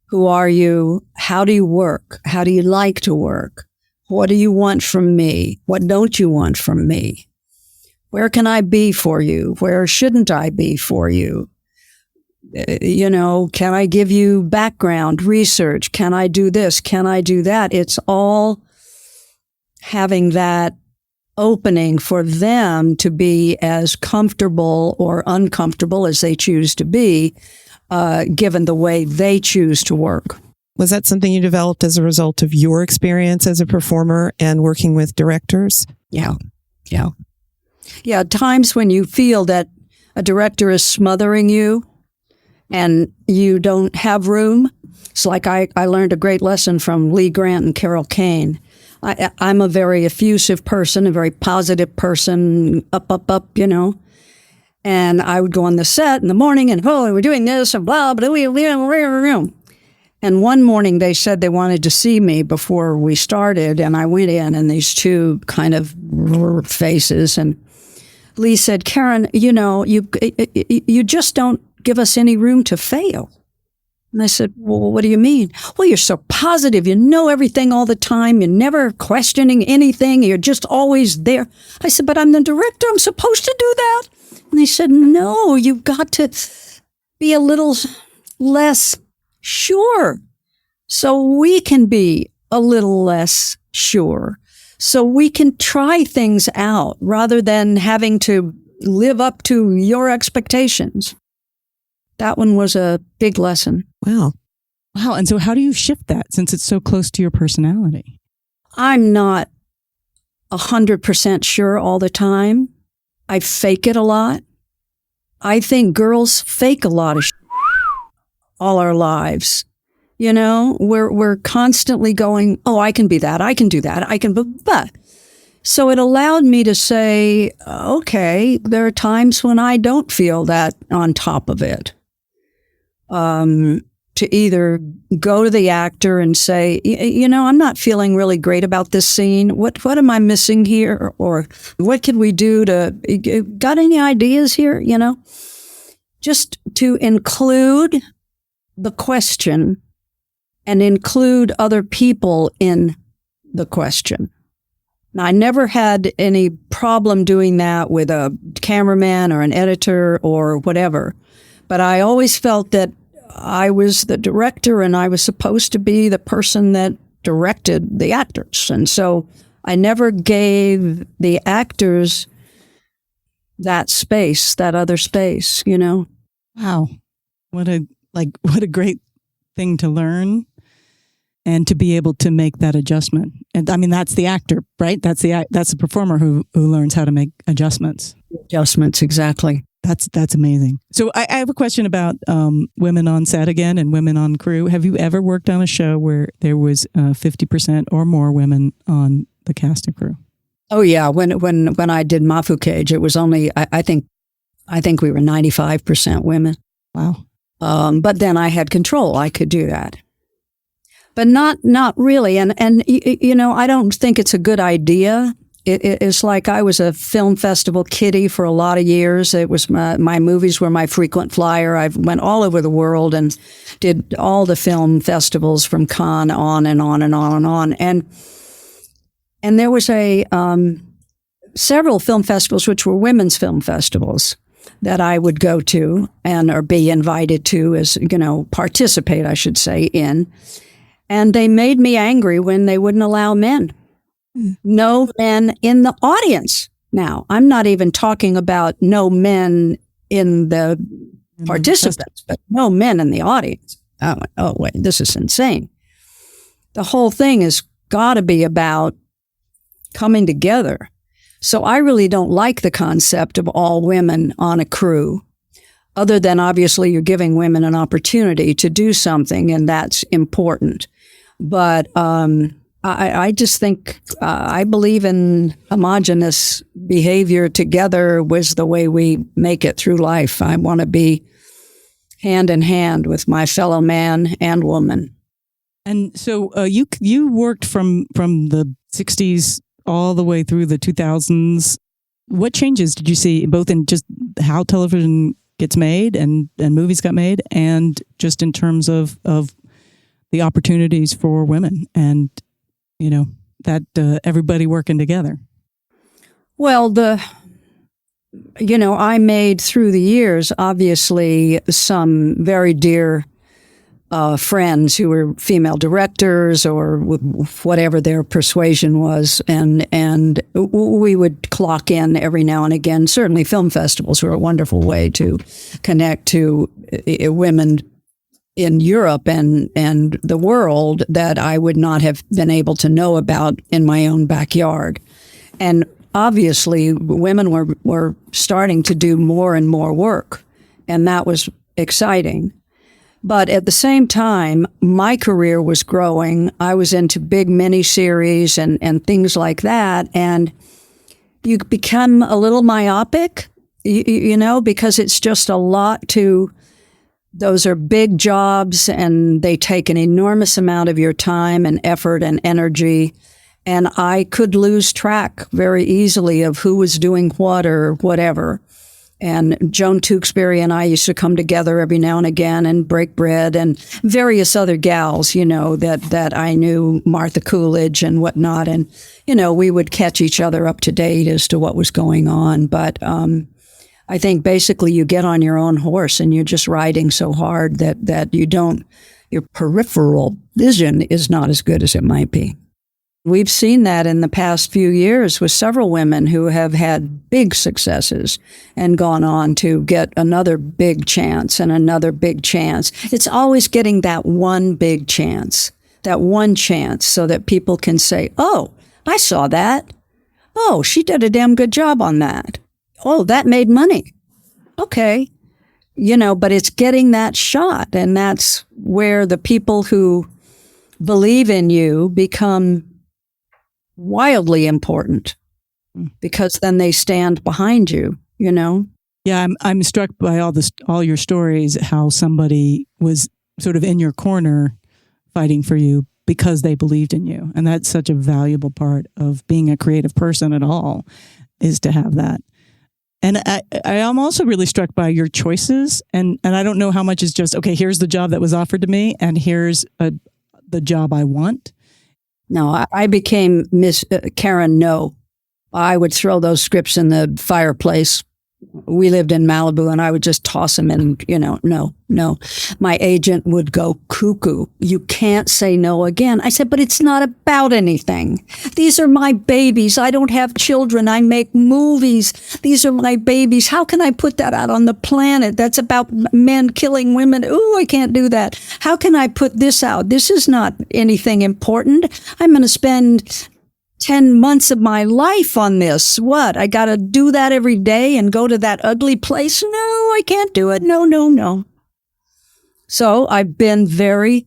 Who are you? How do you work? How do you like to work? What do you want from me? What don't you want from me? Where can I be for you? Where shouldn't I be for you? Can I give you background research? Can I do this? Can I do that? It's all having that opening for them to be as comfortable or uncomfortable as they choose to be, given the way they choose to work. Was that something you developed as a result of your experience as a performer and working with directors? Yeah. Times when you feel that a director is smothering you and you don't have room. It's like I learned a great lesson from Lee Grant and Carol Kane. I'm a very effusive person, a very positive person, up, And I would go on the set in the morning and, we're doing this and blah, blah, blah. And one morning they said they wanted to see me before we started. And I went in and these two kind of faces. And Lee said, Karen, you just don't give us any room to fail. And I said, well, what do you mean? Well, you're so positive. You know everything all the time. You're never questioning anything. You're just always there. I said, but I'm the director. I'm supposed to do that. And they said, no, you've got to be a little less sure so we can be a little less sure. So we can try things out rather than having to live up to your expectations. That one was a big lesson. Wow. And so how do you shift that since it's so close to your personality? I'm not 100% sure all the time. I fake it a lot. I think girls fake a lot of all our lives. We're constantly going, I can be that. I can do that. I can, but. So it allowed me to say, okay, there are times when I don't feel that on top of it. To either go to the actor and say, I'm not feeling really great about this scene. What am I missing here? Or what could we do got any ideas here? Just to include the question and include other people in the question. Now, I never had any problem doing that with a cameraman or an editor or whatever, but I always felt that I was the director and I was supposed to be the person that directed the actors. And so I never gave the actors that space, that other space, Wow. What a great thing to learn and to be able to make that adjustment. And I mean, that's the actor, right? That's the performer who learns how to make adjustments. Adjustments, exactly. That's amazing. So I have a question about women on set again and women on crew. Have you ever worked on a show where there was 50% or more women on the cast and crew? Oh yeah, when I did Mafu Cage, it was only I think we were 95% women. Wow. But then I had control. I could do that. But not really. And I don't think it's a good idea. It's like I was a film festival kiddie for a lot of years. It was my movies were my frequent flyer. I went all over the world and did all the film festivals from Cannes on and on and on and on. And there was several film festivals which were women's film festivals that I would go to or be invited to participate, I should say, in. And they made me angry when they wouldn't allow men. No men in the audience. Now, I'm not even talking about no men in the participants, but no men in the audience. I went, oh, wait, this is insane. The whole thing has got to be about coming together. So I really don't like the concept of all women on a crew, other than obviously you're giving women an opportunity to do something, and that's important. But I just think I believe in homogenous behavior together was the way we make it through life. I want to be hand in hand with my fellow man and woman. And so you worked from the 60s all the way through the 2000s. What changes did you see, both in just how television gets made and movies got made, and just in terms of the opportunities for women and, that everybody working together? Well, I made through the years, obviously, some very dear friends who were female directors or whatever their persuasion was, and we would clock in every now and again. Certainly, film festivals were a wonderful way to connect to women in Europe and the world that I would not have been able to know about in my own backyard. And obviously, women were starting to do more and more work, and that was exciting. But at the same time, my career was growing. I was into big miniseries and things like that. And you become a little myopic, you know, because it's just a lot those are big jobs and they take an enormous amount of your time and effort and energy. And I could lose track very easily of who was doing what or whatever. And Joan Tewksbury and I used to come together every now and again and break bread, and various other gals, you know, that I knew, Martha Coolidge and whatnot. And, you know, we would catch each other up to date as to what was going on. But I think basically you get on your own horse and you're just riding so hard that your peripheral vision is not as good as it might be. We've seen that in the past few years with several women who have had big successes and gone on to get another big chance and another big chance. It's always getting that one big chance, so that people can say, oh, I saw that. Oh, she did a damn good job on that. Oh, that made money. Okay. You know, but it's getting that shot. And that's where the people who believe in you become wildly important, because then they stand behind you, you know? Yeah, I'm struck by all your stories, how somebody was sort of in your corner fighting for you because they believed in you. And that's such a valuable part of being a creative person at all, is to have that. And I am also really struck by your choices. And I don't know how much is just, okay, here's the job that was offered to me, and here's the job I want. No, I became Miss Karen No. I would throw those scripts in the fireplace. We lived in Malibu, and I would just toss them in, you know, no. My agent would go cuckoo. You can't say no again. I said, but it's not about anything. These are my babies. I don't have children. I make movies. These are my babies. How can I put that out on the planet? That's about men killing women. Ooh, I can't do that. How can I put this out? This is not anything important. I'm going to spend 10 months of my life on this. What? I got to do that every day and go to that ugly place? No, I can't do it. No. So I've been very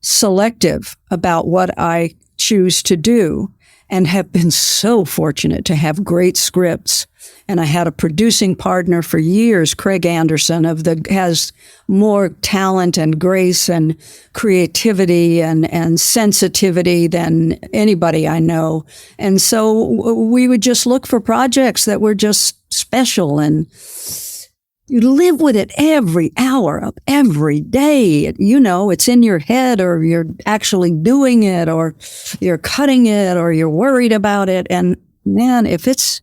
selective about what I choose to do, and have been so fortunate to have great scripts. And I had a producing partner for years, Craig Anderson, has more talent and grace and creativity and sensitivity than anybody I know. And so we would just look for projects that were just special, and you live with it every hour of every day. You know, it's in your head, or you're actually doing it, or you're cutting it, or you're worried about it. And man, if it's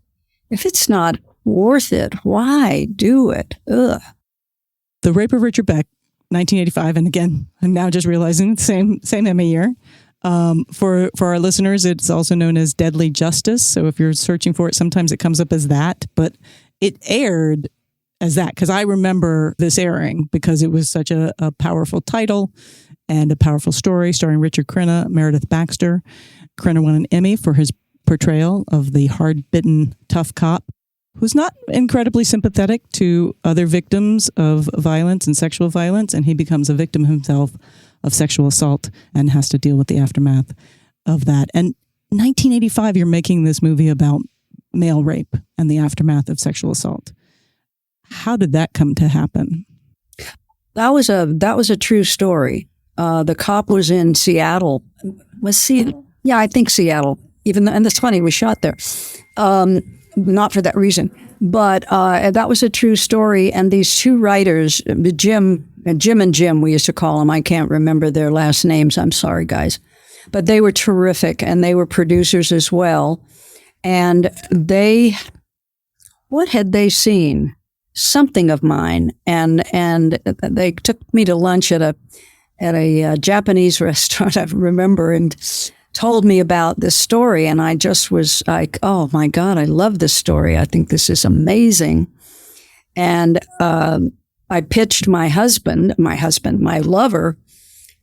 not worth it, why do it? Ugh. The Rape of Richard Beck, 1985, and again, I'm now just realizing same Emmy year. For our listeners, it's also known as Deadly Justice. So if you're searching for it, sometimes it comes up as that, but it aired as that, because I remember this airing because it was such a powerful title and a powerful story, starring Richard Crenna, Meredith Baxter. Crenna won an Emmy for his portrayal of the hard-bitten tough cop who's not incredibly sympathetic to other victims of violence and sexual violence, and he becomes a victim himself of sexual assault and has to deal with the aftermath of that. And 1985, you're making this movie about male rape and the aftermath of sexual assault. How did that come to happen? That was a true story. The cop was in Seattle. Was Seattle? Yeah, I think Seattle. And that's funny, we shot there. Not for that reason, but that was a true story. And these two writers, Jim and Jim, we used to call them. I can't remember their last names. I'm sorry, guys. But they were terrific, and they were producers as well. And what had they seen? Something of mine, and they took me to lunch at at a Japanese restaurant, I remember, and told me about this story. And I just was like, oh my God, I love this story. I think this is amazing. And I pitched my lover,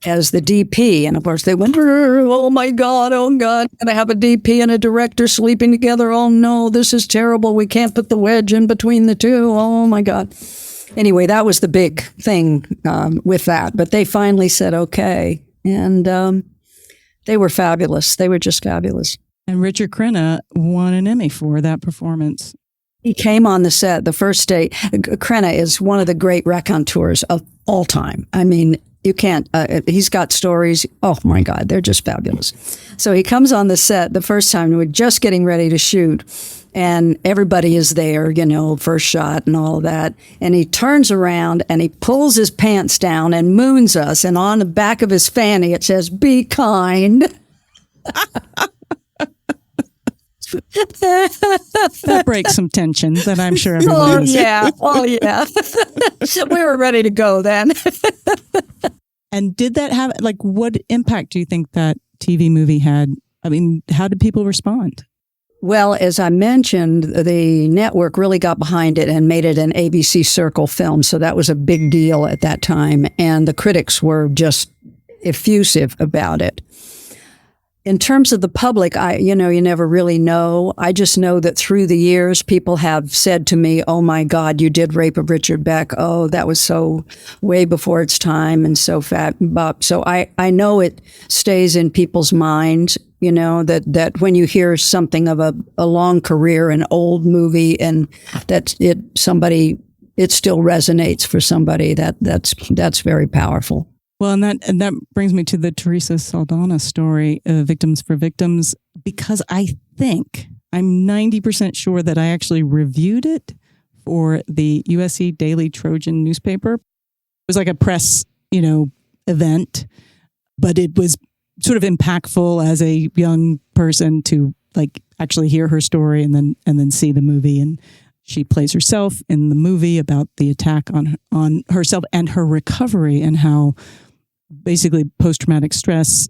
as the DP. And of course they went, oh my God, and I have a DP and a director sleeping together. Oh no, this is terrible. We can't put the wedge in between the two. Oh my God. Anyway, that was the big thing with that. But they finally said, okay. And they were fabulous. They were just fabulous. And Richard Crenna won an Emmy for that performance. He came on the set the first day. Crenna is one of the great raconteurs of all time. I mean, you can't, he's got stories. Oh my God, they're just fabulous. So he comes on the set the first time, we're just getting ready to shoot, and everybody is there, first shot and all of that. And he turns around and he pulls his pants down and moons us. And on the back of his fanny, it says, "Be kind." That breaks some tension that I'm sure everyone is. Oh, yeah. We were ready to go then. And did that have, what impact do you think that TV movie had? I mean, how did people respond? Well, as I mentioned, the network really got behind it and made it an ABC Circle film. So that was a big deal at that time. And the critics were just effusive about it. In terms of the public, you never really know. I just know that through the years, people have said to me, "Oh my God, you did Rape of Richard Beck. Oh, that was so way before its time and so fat." So I know it stays in people's minds, that when you hear something of a long career, an old movie, and that it still resonates for somebody, that's very powerful. Well, and that brings me to the Teresa Saldana story, Victims for Victims, because I'm 90% sure that I actually reviewed it for the USC Daily Trojan newspaper. It was like a press, event, but it was sort of impactful as a young person to actually hear her story and then see the movie. And she plays herself in the movie about the attack on herself and her recovery, and how basically post-traumatic stress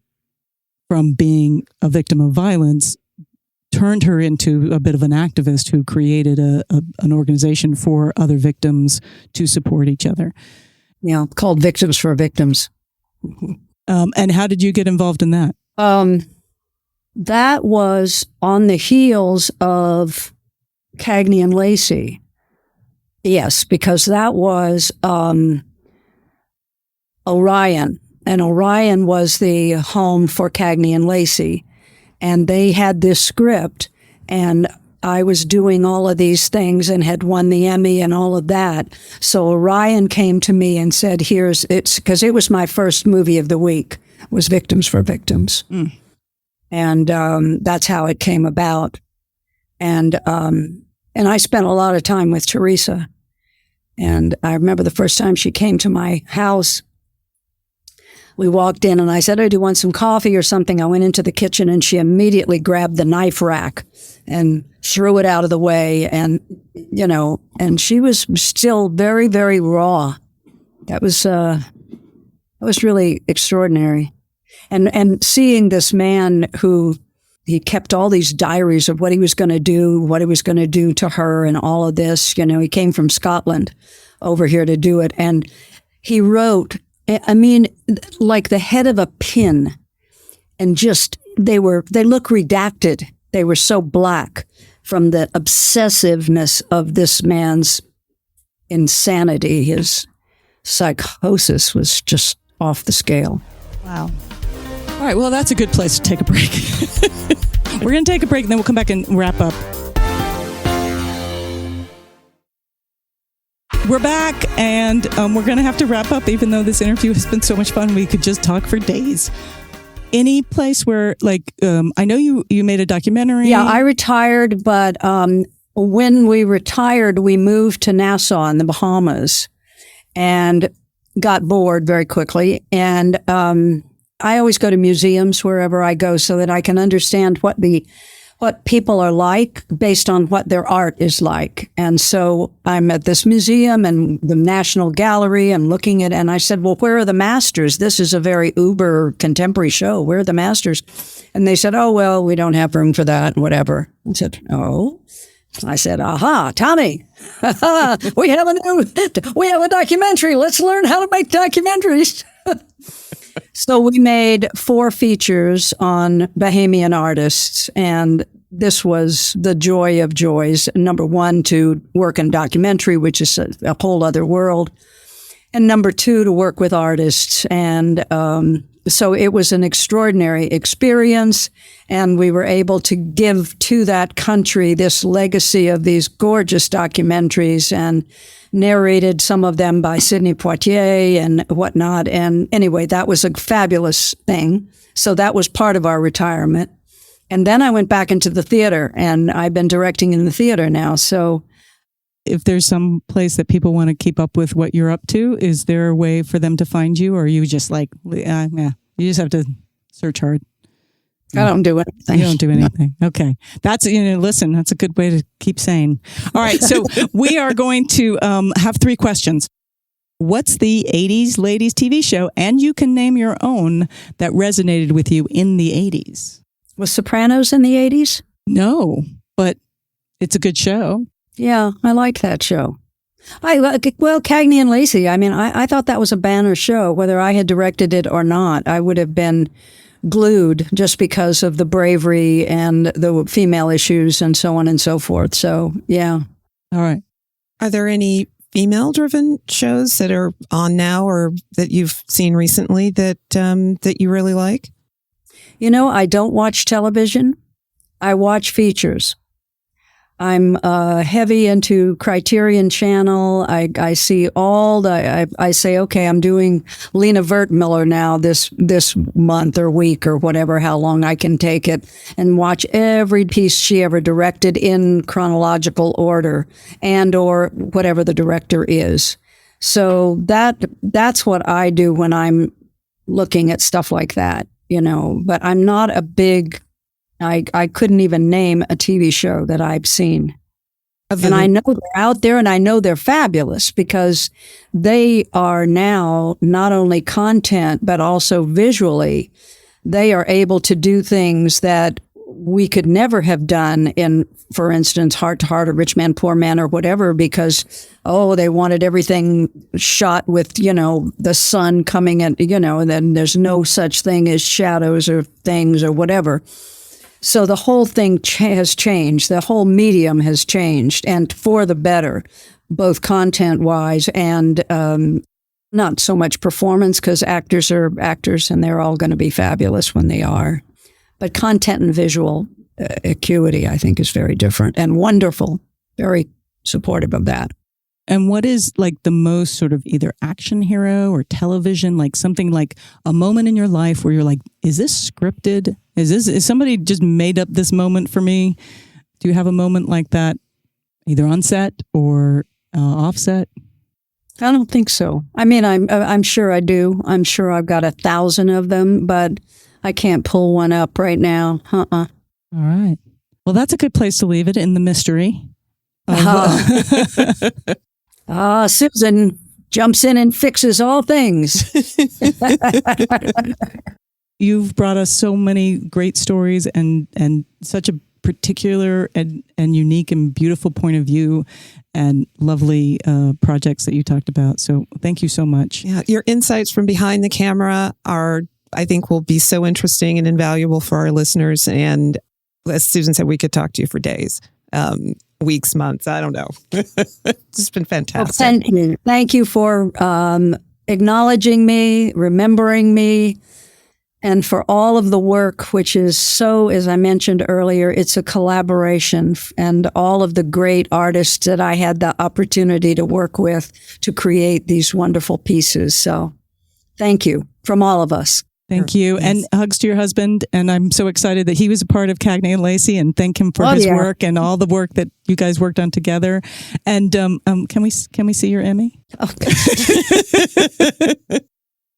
from being a victim of violence turned her into a bit of an activist who created an organization for other victims to support each other. Yeah, called Victims for Victims. And how did you get involved in that? That was on the heels of Cagney and Lacey. Yes, because that was Orion. And Orion was the home for Cagney and Lacey. And they had this script, and I was doing all of these things and had won the Emmy and all of that. So Orion came to me and said, because it was my first movie of the week, was Victims for Victims. Mm. And that's how it came about. And I spent a lot of time with Teresa. And I remember the first time she came to my house, we walked in and I said, "Oh, do you want some coffee or something?" I went into the kitchen and she immediately grabbed the knife rack and threw it out of the way. And, and she was still very, very raw. That was really extraordinary. And seeing this man who, he kept all these diaries of what he was going to do to her and all of this. He came from Scotland over here to do it. And he wrote, like the head of a pin, and just, they look redacted. They were so black from the obsessiveness of this man's insanity. His psychosis was just off the scale. Wow. All right. Well, that's a good place to take a break. We're going to take a break and then we'll come back and wrap up. We're back, and we're going to have to wrap up, even though this interview has been so much fun. We could just talk for days. Any place where, I know you made a documentary. Yeah, I retired, but when we retired, we moved to Nassau in the Bahamas and got bored very quickly. And I always go to museums wherever I go so that I can understand what the what people are like based on what their art is like. And so I'm at this museum and the National Gallery, I'm looking at, and I said, well, where are the masters? This is a very uber contemporary show. Where are the masters? And they said, oh, well, we don't have room for that, whatever. I said, oh. I said, aha, Tommy, we have a documentary. Let's learn how to make documentaries. So we made 4 features on Bahamian artists, and this was the joy of joys. Number 1, to work in documentary, which is a whole other world. And number 2, to work with artists. And so it was an extraordinary experience, and we were able to give to that country this legacy of these gorgeous documentaries, and narrated some of them by Sidney Poitier and whatnot. And anyway, that was a fabulous thing. So that was part of our retirement. And then I went back into the theater, and I've been directing in the theater now. So if there's some place that people want to keep up with what you're up to, is there a way for them to find you? Or are you just like, yeah, you just have to search hard? I don't do anything. You don't do anything. Okay. That's, listen, that's a good way to keep sane. All right. So we are going to have 3 questions. What's the 80s ladies TV show? And you can name your own that resonated with you in the 80s. Was Sopranos in the 80s? No, but it's a good show. Yeah, I like that show. Cagney and Lacey. I mean, I thought that was a banner show. Whether I had directed it or not, I would have been glued just because of the bravery and the female issues and so on and so forth. So, yeah. All right. Are there any female-driven shows that are on now or that you've seen recently that you really like? I don't watch television. I watch features. I'm heavy into Criterion Channel. I see all I say, okay, I'm doing Lena Wertmüller now this month or week or whatever, how long I can take it, and watch every piece she ever directed in chronological order and or whatever the director is. So that's what I do when I'm looking at stuff like that, but I'm not a big, I couldn't even name a TV show that I've seen. And I know they're out there, and I know they're fabulous because they are now not only content, but also visually, they are able to do things that we could never have done in, for instance, Heart to Heart or Rich Man, Poor Man or whatever, because, they wanted everything shot with, the sun coming at, and then there's no such thing as shadows or things or whatever. So the whole thing has changed. The whole medium has changed, and for the better, both content-wise and not so much performance, because actors are actors and they're all going to be fabulous when they are. But content and visual acuity, I think, is very different and wonderful. Very supportive of that. And what is like the most sort of either action hero or television, like something like a moment in your life where you're like, is this scripted? Is somebody just made up this moment for me? Do you have a moment like that, either on set or offset? I don't think so. I mean, I'm sure I do. I'm sure I've got 1,000 of them, but I can't pull one up right now. All right. Well, that's a good place to leave it in the mystery. Susan jumps in and fixes all things. You've brought us so many great stories and such a particular and unique and beautiful point of view and lovely projects that you talked about. So thank you so much. Yeah, your insights from behind the camera I think will be so interesting and invaluable for our listeners. And as Susan said, we could talk to you for days. Weeks, months, I don't know. It's been fantastic. Well, thank you. Thank you for acknowledging me, remembering me, and for all of the work, which is so, as I mentioned earlier, it's a collaboration, and all of the great artists that I had the opportunity to work with to create these wonderful pieces. So thank you from all of us. Thank you. Yes. And hugs to your husband. And I'm so excited that he was a part of Cagney and Lacey, and thank him for his work and all the work that you guys worked on together. And can we see your Emmy? Okay. It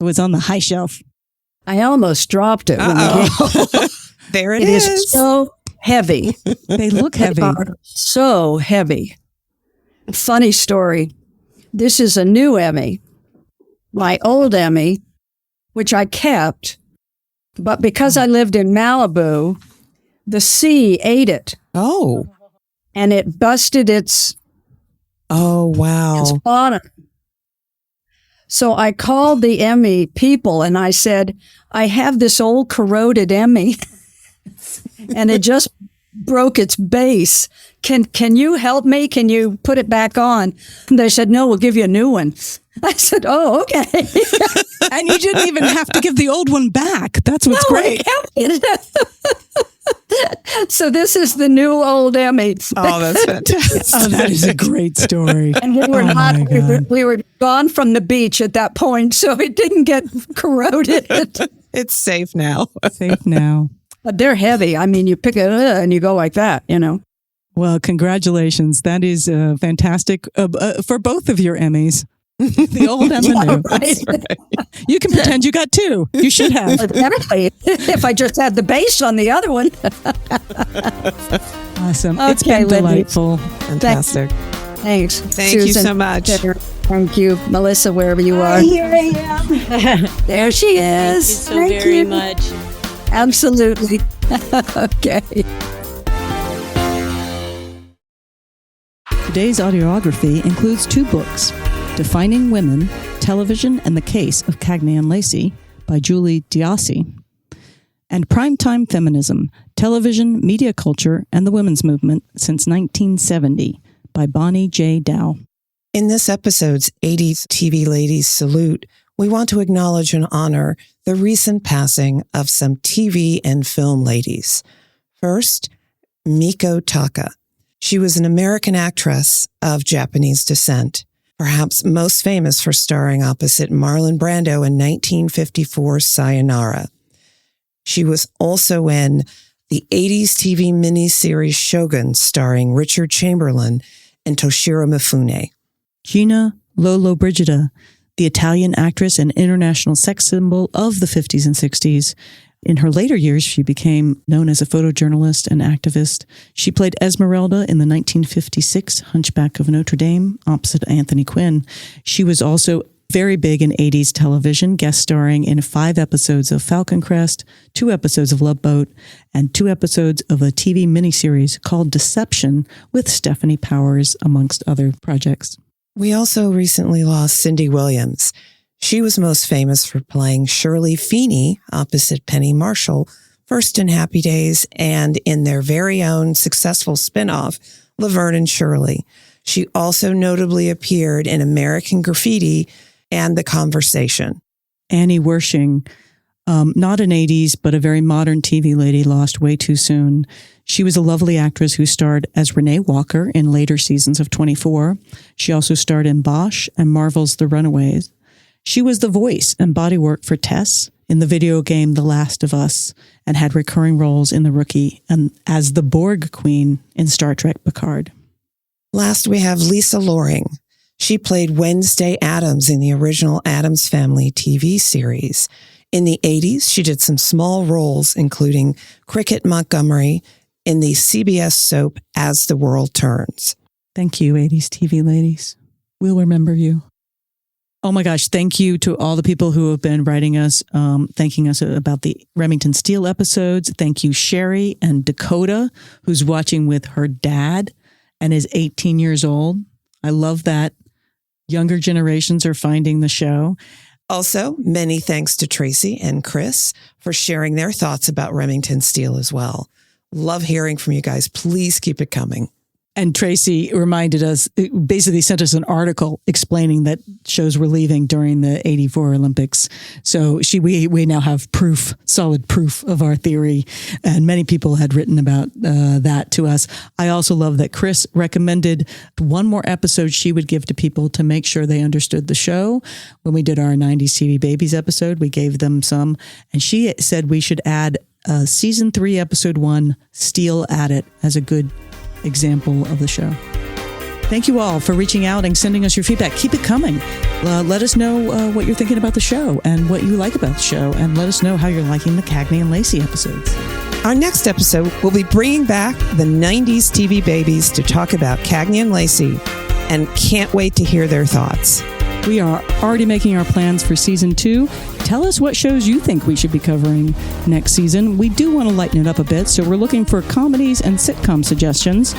was on the high shelf. I almost dropped it. There it is. It is so heavy. They look heavy. They are so heavy. Funny story. This is a new Emmy. My old Emmy, which I kept, but because I lived in Malibu, the sea ate it. Oh. And it busted its bottom. So I called the Emmy people and I said, I have this old corroded Emmy and it just broke its base. Can you help me? Can you put it back on? And they said, no, we'll give you a new one. I said, oh, okay. And you didn't even have to give the old one back. That's what's great. So this is the new old Emmy. Oh, that's fantastic. Oh, that is a great story. And we were gone from the beach at that point, so it didn't get corroded. It's safe now. Safe now. But they're heavy. I mean, you pick it up and you go like that, you know. Well, congratulations. That is fantastic for both of your Emmys. The old and the new. Right. Right. You can pretend you got two. You should have. Definitely. If I just had the base on the other one. Awesome. Okay, it's been delightful. Fantastic. Thanks. Thank Susan. you so much. Thank you, Melissa, wherever you are. Here I am. There she is. Thank you so very much. Absolutely. Okay. Today's audiography includes two books, Defining Women, Television and the Case of Cagney and Lacey by Julie Diassi, and Primetime Feminism, Television, Media Culture, and the Women's Movement since 1970 by Bonnie J. Dow. In this episode's 80s TV Ladies Salute, we want to acknowledge and honor the recent passing of some TV and film ladies. First, Miko Taka. She was an American actress of Japanese descent, perhaps most famous for starring opposite Marlon Brando in 1954's Sayonara. She was also in the 80s TV miniseries Shogun starring Richard Chamberlain and Toshiro Mifune. Gina Lollobrigida, the Italian actress and international sex symbol of the 50s and 60s. In her later years, she became known as a photojournalist and activist. She played Esmeralda in the 1956 Hunchback of Notre Dame opposite Anthony Quinn. She was also very big in 80s television, guest starring in 5 episodes of Falcon Crest, 2 episodes of Love Boat, and 2 episodes of a TV miniseries called Deception with Stephanie Powers, amongst other projects. We also recently lost Cindy Williams. She was most famous for playing Shirley Feeney opposite Penny Marshall, first in Happy Days and in their very own successful spinoff, Laverne and Shirley. She also notably appeared in American Graffiti and The Conversation. Annie Wershing, not an 80s, but a very modern TV lady, lost way too soon. She was a lovely actress who starred as Renee Walker in later seasons of 24. She also starred in Bosch and Marvel's The Runaways. She was the voice and bodywork for Tess in the video game The Last of Us and had recurring roles in The Rookie and as the Borg Queen in Star Trek Picard. Last, we have Lisa Loring. She played Wednesday Addams in the original Addams Family TV series. In the 80s, she did some small roles, including Cricket Montgomery in the CBS soap As the World Turns. Thank you, 80s TV ladies. We'll remember you. Oh my gosh, thank you to all the people who have been writing us, thanking us about the Remington Steele episodes. Thank you, Sherry and Dakota, who's watching with her dad and is 18 years old. I love that younger generations are finding the show. Also, many thanks to Tracy and Chris for sharing their thoughts about Remington Steele as well. Love hearing from you guys. Please keep it coming. And Tracy reminded us, basically sent us an article explaining that shows were leaving during the 84 Olympics. So we now have proof, solid proof of our theory. And many people had written about that to us. I also love that Chris recommended one more episode she would give to people to make sure they understood the show. When we did our 90s TV Babies episode, we gave them some. And she said we should add season 3, episode 1, Steele at It, as a good example of the show. Thank you all for reaching out and sending us your feedback. Keep it coming. let us know what you're thinking about the show and what you like about the show, and let us know how you're liking the Cagney and Lacey episodes. Our next episode, we'll be bringing back the 90s TV babies to talk about Cagney and Lacey, and can't wait to hear their thoughts. We are already making our plans for season 2. Tell us what shows you think we should be covering next season. We do want to lighten it up a bit, so we're looking for comedies and sitcom suggestions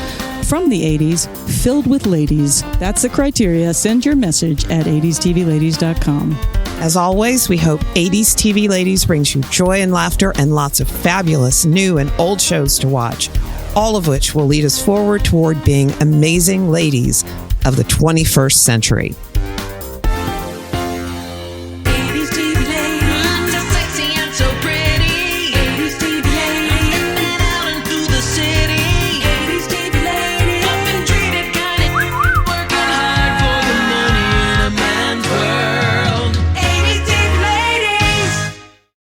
from the 80s filled with ladies. That's the criteria. Send your message at 80stvladies.com. As always, we hope 80s TV Ladies brings you joy and laughter and lots of fabulous new and old shows to watch, all of which will lead us forward toward being amazing ladies of the 21st century.